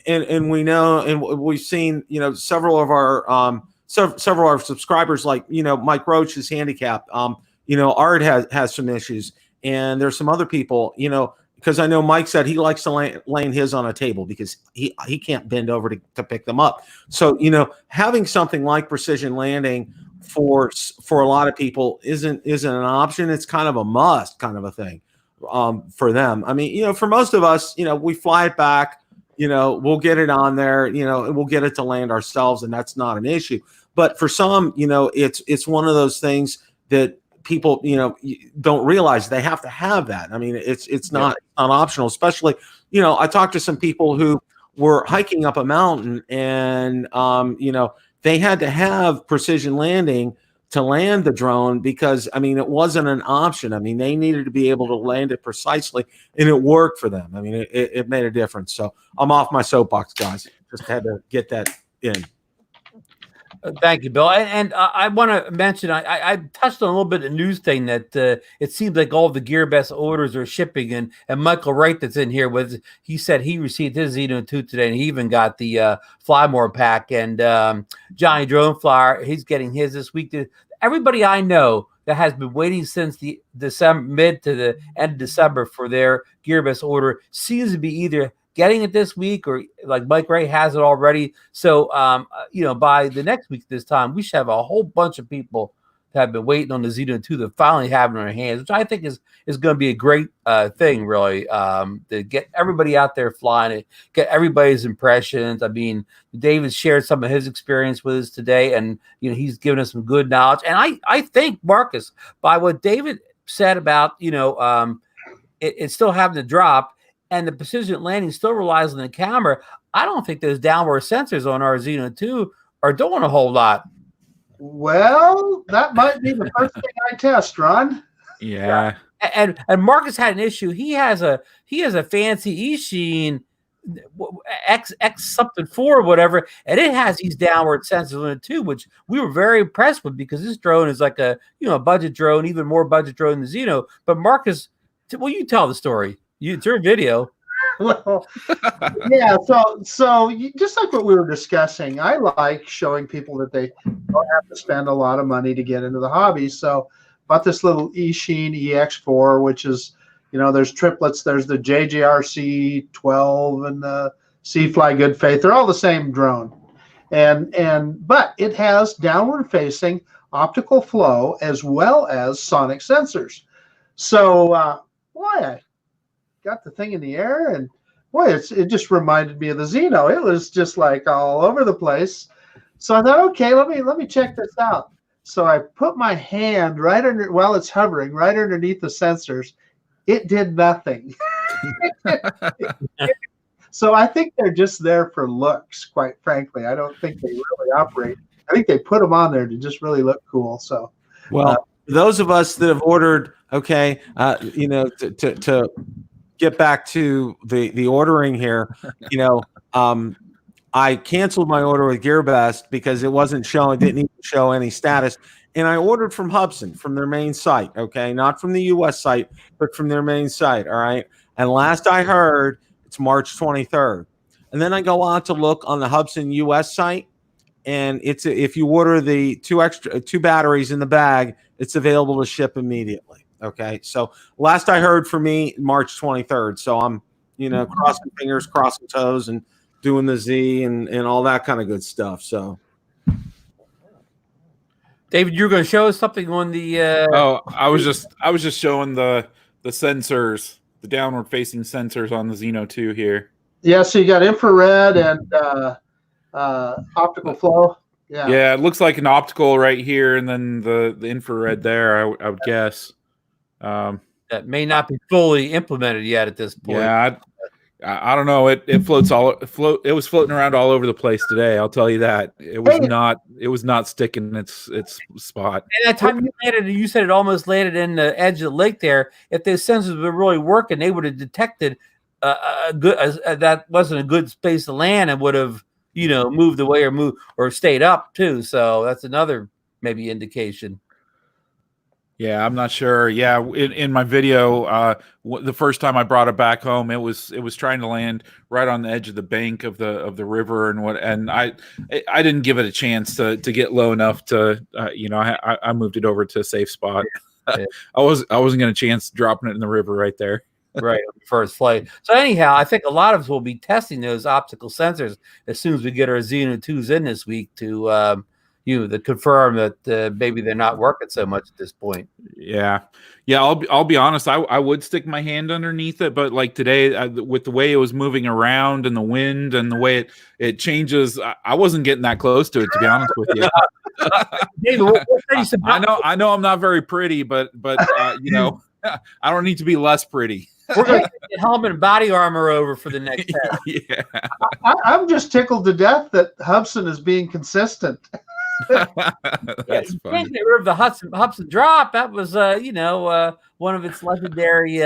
and we know, and we've seen, several of our subscribers, like, Mike Roach is handicapped. Art has some issues, and there's some other people, because I know Mike said he likes to land his on a table because he can't bend over to pick them up. So, having something like precision landing for a lot of people isn't an option. It's kind of a must kind of a thing for them. I mean, for most of us, we fly it back, we'll get it on there, and we'll get it to land ourselves, and that's not an issue. But for some, it's one of those things that people, don't realize they have to have that. I mean, it's not optional, especially, I talked to some people who were hiking up a mountain, and, they had to have precision landing to land the drone because, I mean, it wasn't an option. I mean, they needed to be able to land it precisely, and it worked for them. I mean, it made a difference. So I'm off my soapbox, guys. Just had to get that in. Thank you, Bill. And I want to mention, I touched on a little bit of news thing that it seems like all the GearBest orders are shipping, and Michael Wright that's in here he said he received his Zino 2 today, and he even got the Fly More pack, and Johnny Drone Flyer, he's getting his this week. Everybody I know that has been waiting since the mid to the end of December for their GearBest order seems to be either getting it this week, or like Mike Ray has it already. So, by the next week this time, we should have a whole bunch of people that have been waiting on the Zino 2 to finally have it in their hands, which I think is going to be a great thing, really, to get everybody out there flying it, get everybody's impressions. I mean, David shared some of his experience with us today, and he's given us some good knowledge. And I think, Marcus, by what David said about it's still having to drop, and the precision landing still relies on the camera, I don't think those downward sensors on our Zino 2 are doing a whole lot. Well, that might be the first thing I test, Ron. Yeah. And Marcus had an issue. He has a fancy eSheen X something 4 or whatever, and it has these downward sensors on it too, which we were very impressed with, because this drone is like a budget drone, even more budget drone than Zino. But Marcus, will you tell the story? It's your video. Well, yeah. So just like what we were discussing, I like showing people that they don't have to spend a lot of money to get into the hobby. So, bought this little eSheen EX4, which is, there's triplets. There's the JJRC 12 and the C-Fly Good Faith. They're all the same drone, but it has downward facing optical flow as well as sonic sensors. So, I got the thing in the air, and boy, it just reminded me of the Zino. It was just like all over the place. So I thought, okay, let me check this out. So I put my hand right under, while it's hovering, right underneath the sensors. It did nothing. So I think they're just there for looks, quite frankly. I don't think they really operate. I think they put them on there to just really look cool. So, well, those of us that have ordered, okay, to get back to the ordering here, I canceled my order with GearBest because it didn't even show any status. And I ordered from Hubsan, from their main site, okay? Not from the US site, but from their main site, all right? And last I heard, it's March 23rd. And then I go on to look on the Hubsan US site, and if you order the two batteries in the bag, it's available to ship immediately. Okay, so last I heard for me, March 23rd. So I'm, crossing fingers, crossing toes, and doing the Z and all that kind of good stuff. So, David, you're going to show us something on the. I was just showing the sensors, the downward facing sensors on the Zino 2 here. Yeah, so you got infrared and optical flow. Yeah, it looks like an optical right here, and then the infrared there. I would guess. That may not be fully implemented yet at this point. Yeah, I don't know. It floats It was floating around all over the place today. I'll tell you that. It was not sticking its spot. And that time you landed, you said it almost landed in the edge of the lake there. If those sensors were really working, they would have detected that wasn't a good space to land and would have moved away or stayed up too. So that's another maybe indication. Yeah, I'm not sure. Yeah, in my video, the first time I brought it back home, it was trying to land right on the edge of the bank of the river, and I didn't give it a chance to get low enough to I moved it over to a safe spot. Yeah. I wasn't going to chance dropping it in the river right there. Right, first flight. So anyhow, I think a lot of us will be testing those optical sensors as soon as we get our Zino 2s in this week to to confirm that maybe they're not working so much at this point. Yeah. I'll be honest. I would stick my hand underneath it, but like today, with the way it was moving around and the wind and the way it changes, I wasn't getting that close to it, to be honest with you. David, I know I'm not very pretty, but I don't need to be less pretty. We're going to get helmet and body armor over for the next test. Yeah. I'm just tickled to death that Hubsan is being consistent. That's You funny. can't get rid of the Hubsan drop. That was, one of its legendary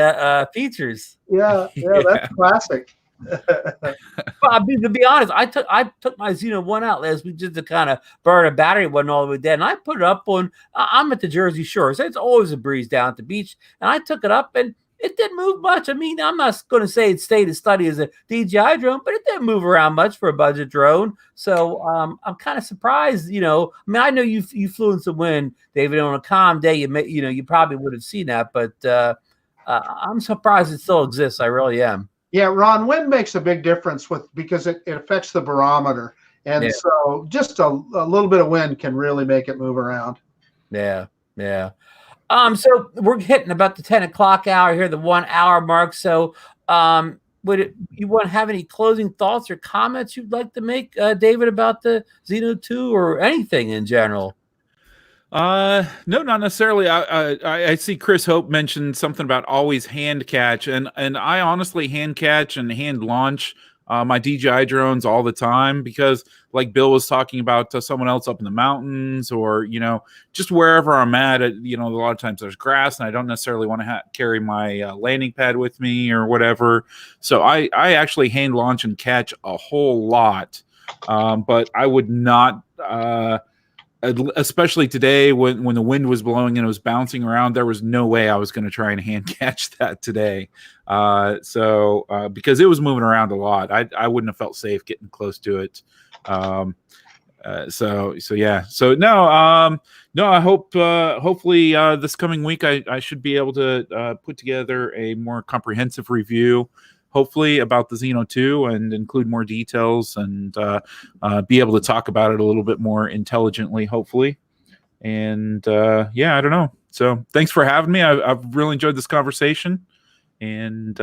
features. Yeah, that's classic. Well, I mean, to be honest, I took my Zino 1 out last week just to kind of burn a battery. It wasn't all the way dead, and I put it up on. I'm at the Jersey Shore, so it's always a breeze down at the beach, and I took it up and it didn't move much. I mean, I'm not going to say it stayed as steady as a DJI drone, but it didn't move around much for a budget drone. So I'm kind of surprised. I mean, I know you flew in some wind, David. On a calm day, you probably would have seen that, but I'm surprised it still exists. I really am. Yeah, Ron, wind makes a big difference because it affects the barometer, and so just a little bit of wind can really make it move around. Yeah. So we're hitting about the 10 o'clock hour here, the 1 hour mark. So you want to have any closing thoughts or comments you'd like to make, David, about the Zino 2 or anything in general? No, not necessarily. I see Chris Hope mentioned something about always hand catch, and I honestly hand catch and hand launch my DJI drones all the time, because like Bill was talking about, someone else up in the mountains, or just wherever I'm at, a lot of times there's grass and I don't necessarily want to carry my landing pad with me or whatever. So I actually hand launch and catch a whole lot, but I would not especially today when the wind was blowing and it was bouncing around, there was no way I was going to try and hand catch that today. Because it was moving around a lot, I wouldn't have felt safe getting close to it. So I hope, hopefully this coming week, I should be able to put together a more comprehensive review, hopefully, about the Zino 2 and include more details and be able to talk about it a little bit more intelligently, hopefully. And I don't know. So thanks for having me. I've really enjoyed this conversation, and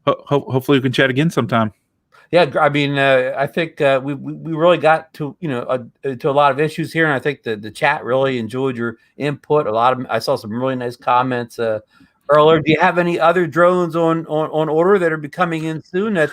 hopefully we can chat again sometime. Yeah, I mean, I think we really got to to a lot of issues here, and I think the chat really enjoyed your input. I saw some really nice comments earlier. Do you have any other drones on order that are coming in soon that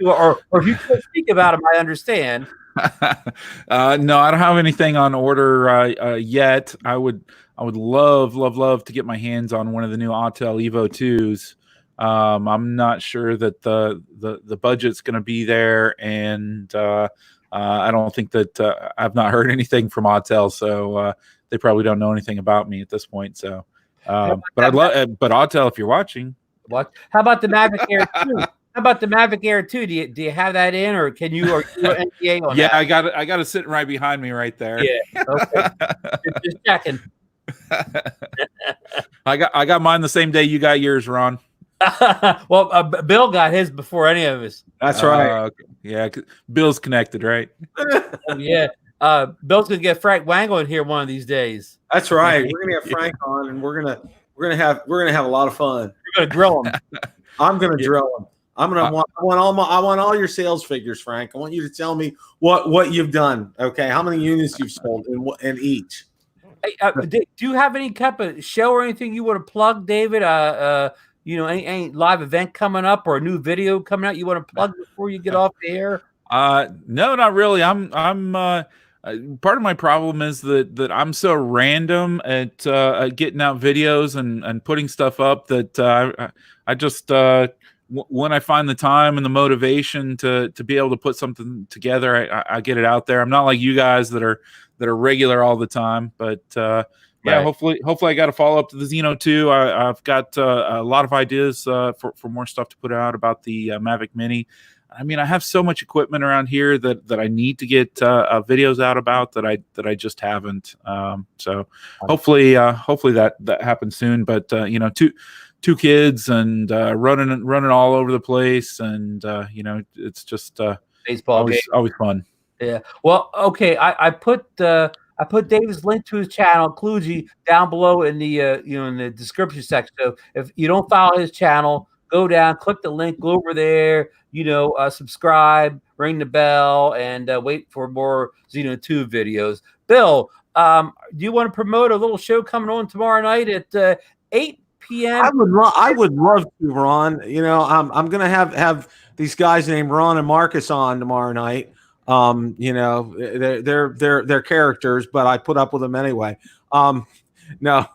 or if you can speak about them, I understand. No, I don't have anything on order yet. I would love to get my hands on one of the new Autel Evo 2s. I'm not sure that the budget's going to be there, and I don't think that I've not heard anything from Autel, so they probably don't know anything about me at this point. So, but Autel, if you're watching, what? How about the Mavic Air 2? How about the Mavic Air 2? Do you have that in, or can you? Or NDA on that? I got it sitting right behind me right there. Yeah. Okay. Just checking. I got mine the same day you got yours, Ron. Well, Bill got his before any of us. That's right. Okay. Yeah, Bill's connected, right? Yeah. Bill's gonna get Frank Wangle in here one of these days. That's right. We're gonna have Frank on, and we're gonna have a lot of fun. We're gonna grill him. I'm gonna drill him. I want all your sales figures, Frank. I want you to tell me what you've done. Okay, how many units you've sold in each. Hey, do you have any type of show or anything you want to plug, David? You know, any live event coming up or a new video coming out you want to plug before you get off the air? No, not really. I'm part of my problem is that I'm so random at getting out videos and putting stuff up that I just when I find the time and the motivation to be able to put something together, I get it out there. I'm not like you guys that are regular all the time, but yeah, Right. hopefully I got a follow up to the Zino 2. I've got a lot of ideas for more stuff to put out about the Mavic Mini. I mean, I have so much equipment around here that I need to get videos out about that I just haven't. So hopefully that happens soon. But you know, two kids and running all over the place, and you know, it's just Baseball game. always fun. Yeah. Well, okay. I put David's link to his channel, Kluge, down below in the you know, in the description section. So if you don't follow his channel, go down, click the link, go over there, you know, subscribe, ring the bell, and wait for more Zino 2 videos. Bill, do you want to promote a little show coming on tomorrow night at 8 p.m.? I would love to, Ron. You know, I'm gonna have these guys named Ron and Marcus on tomorrow night. You know, they're characters, but I put up with them anyway. No,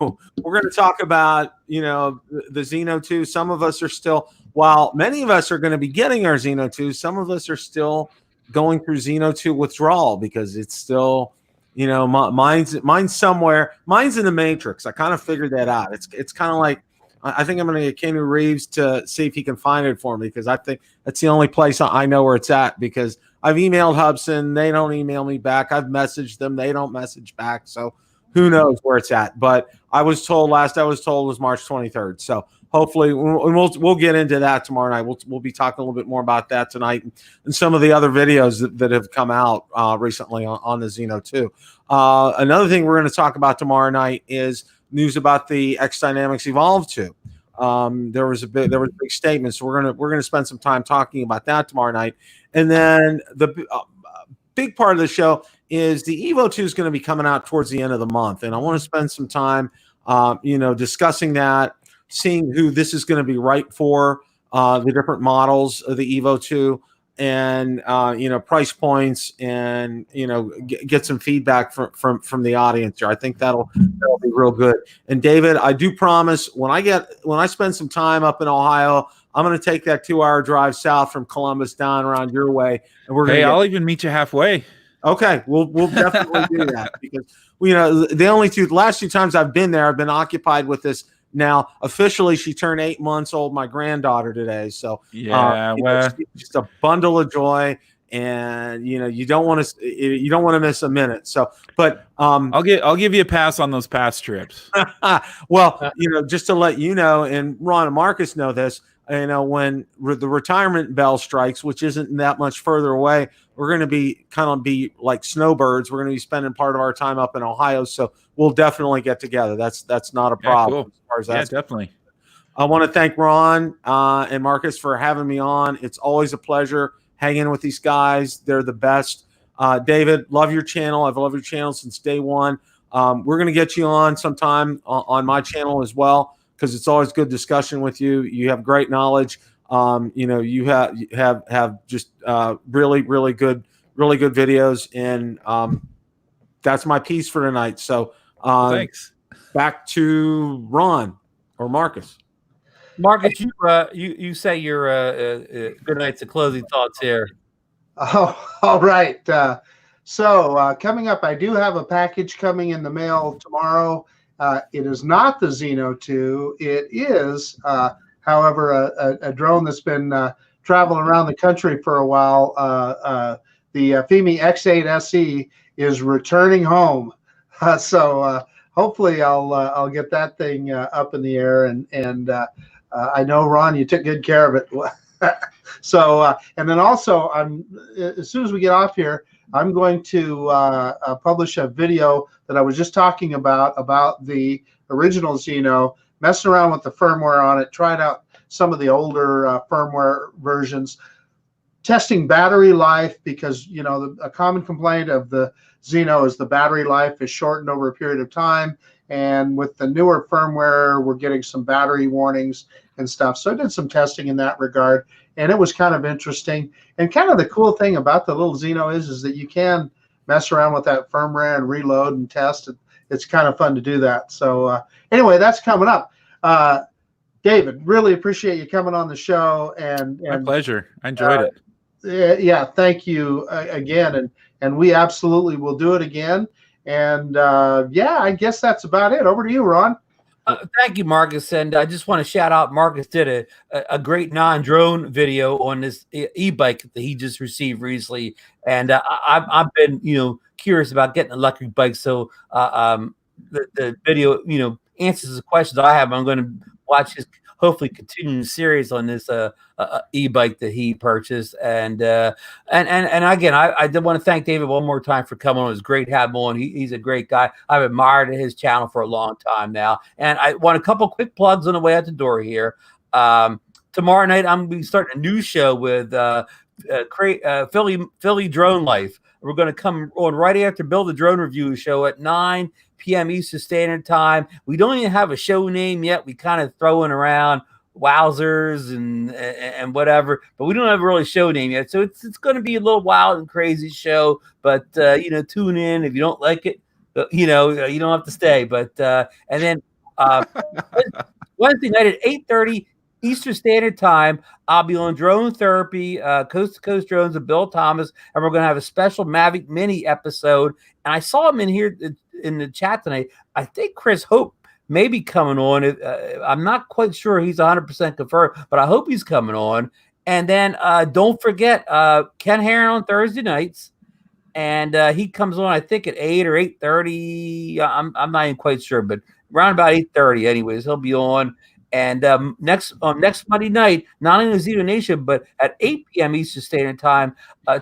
we're going to talk about, you know, the Zino 2. Some of us are still, while many of us are going to be getting our Zino 2, some of us are still going through Zino 2 withdrawal because it's still, you know, mine's somewhere. Mine's in the Matrix. I kind of figured that out. It's kind of like, I think I'm going to get Keanu Reeves to see if he can find it for me, because I think that's the only place I know where it's at, because I've emailed Hubsan. They don't email me back. I've messaged them. They don't message back. So who knows where it's at? But last I was told was March 23rd. So hopefully we'll get into that tomorrow night. We'll be talking a little bit more about that tonight and some of the other videos that have come out recently on the Zino 2. Another thing we're going to talk about tomorrow night is news about the X Dynamics Evolve 2. There was a big statement, so we're gonna spend some time talking about that tomorrow night. And then the big part of the show is the Evo 2 is going to be coming out towards the end of the month, and I want to spend some time, you know, discussing that, seeing who this is going to be right for, the different models of the Evo 2, and you know, price points, and you know, get some feedback from the audience here. I think that'll be real good. And David, I do promise when I spend some time up in Ohio, I'm going to take that 2-hour drive south from Columbus down around your way, and we're going. Hey, I'll even meet you halfway. Okay, we'll definitely do that, because you know, the last two times I've been there, I've been occupied with this. Now, officially, she turned 8 months old, my granddaughter, today. So, yeah, well, just a bundle of joy, and you know, you don't want to miss a minute. So, but I'll give you a pass on those past trips. Well, you know, just to let you know, and Ron and Marcus know this. You know, when the retirement bell strikes, which isn't that much further away, we're going to be like snowbirds. We're going to be spending part of our time up in Ohio, so we'll definitely get together. That's not a problem. Cool. As far as that's definitely. I want to thank Ron and Marcus for having me on. It's always a pleasure hanging with these guys. They're the best. David, love your channel. I've loved your channel since day one. We're going to get you on sometime on my channel as well, because it's always good discussion with you. You have great knowledge. You know, you have just really good videos, and that's my piece for tonight. So Thanks. Back to Ron or Marcus. Marcus, you say your good nights and closing thoughts here. Oh, all right. So coming up, I do have a package coming in the mail tomorrow. It is not the Zino 2. It is, however, a drone that's been traveling around the country for a while. The FIMI X8 SE is returning home. So hopefully I'll get that thing up in the air. And I know, Ron, you took good care of it. So, and then also, as soon as we get off here, I'm going to publish a video that I was just talking about the original Zino, messing around with the firmware on it, tried out some of the older firmware versions. Testing battery life, because a common complaint of the Zino is the battery life is shortened over a period of time, and with the newer firmware we're getting some battery warnings and stuff. So I did some testing in that regard, and it was kind of interesting. And kind of the cool thing about the little Zino is that you can mess around with that firmware and reload and test. It's kind of fun to do that. So anyway, that's coming up. David, really appreciate you coming on the show. And my pleasure. I enjoyed it. Yeah, thank you again, and we absolutely will do it again. And yeah, I guess that's about it. Over to you, Ron. Thank you, Marcus. And I just want to shout out, Marcus did a great non-drone video on this e-bike that he just received recently. And I've been, curious about getting an electric bike. So the video, answers the questions I have. I'm going to watch his hopefully continuing series on this e-bike that he purchased. And again, I did want to thank David one more time for coming on. It was great having him on. He's a great guy. I've admired his channel for a long time now. And I want a couple quick plugs on the way out the door here. Tomorrow night, I'm going to be starting a new show with Philly Drone Life. We're going to come on right after Bill the Drone Review show at 9 p.m. Eastern Standard Time. We don't even have a show name yet. We kind of throwing around wowzers and whatever, but we don't have a really show name yet. So it's going to be a little wild and crazy show. But tune in. If you don't like it, you don't have to stay. But and then Wednesday night at 8:30 Eastern Standard Time, I'll be on Drone Therapy, Coast to Coast Drones with Bill Thomas, and we're going to have a special Mavic Mini episode. And I saw him in here in the chat tonight. I think Chris Hope may be coming on. I'm not quite sure he's 100% confirmed, but I hope he's coming on. And then don't forget Ken Heron on Thursday nights, and he comes on I think at 8 or 8:30. I'm not even quite sure, but around about 8:30, anyways, he'll be on. And next Monday night, not only ZinoNation, but at 8 p.m. Eastern Standard Time,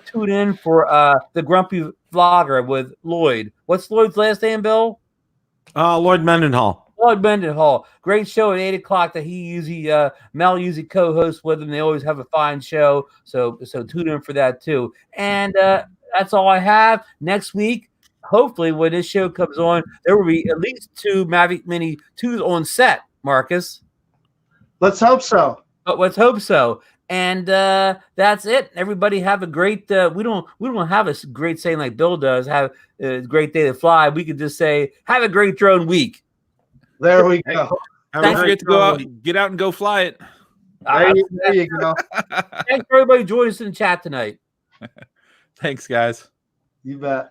tune in for the Grumpy Vlogger with Lloyd. What's Lloyd's last name, Bill? Lloyd Mendenhall. Lloyd Mendenhall. Great show at 8 o'clock that Mel usually co-hosts with him. They always have a fine show. So tune in for that too. And that's all I have. Next week, hopefully when this show comes on, there will be at least 2 Mavic Mini 2s on set, Marcus. Let's hope so. But let's hope so. And that's it. Everybody have a great. We don't have a great saying like Bill does. Have a great day to fly. We could just say have a great drone week. There we go. Don't forget to go out, get out and go fly it. There you go. Thanks for everybody joining us in the chat tonight. Thanks, guys. You bet.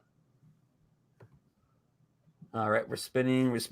All right, we're spinning.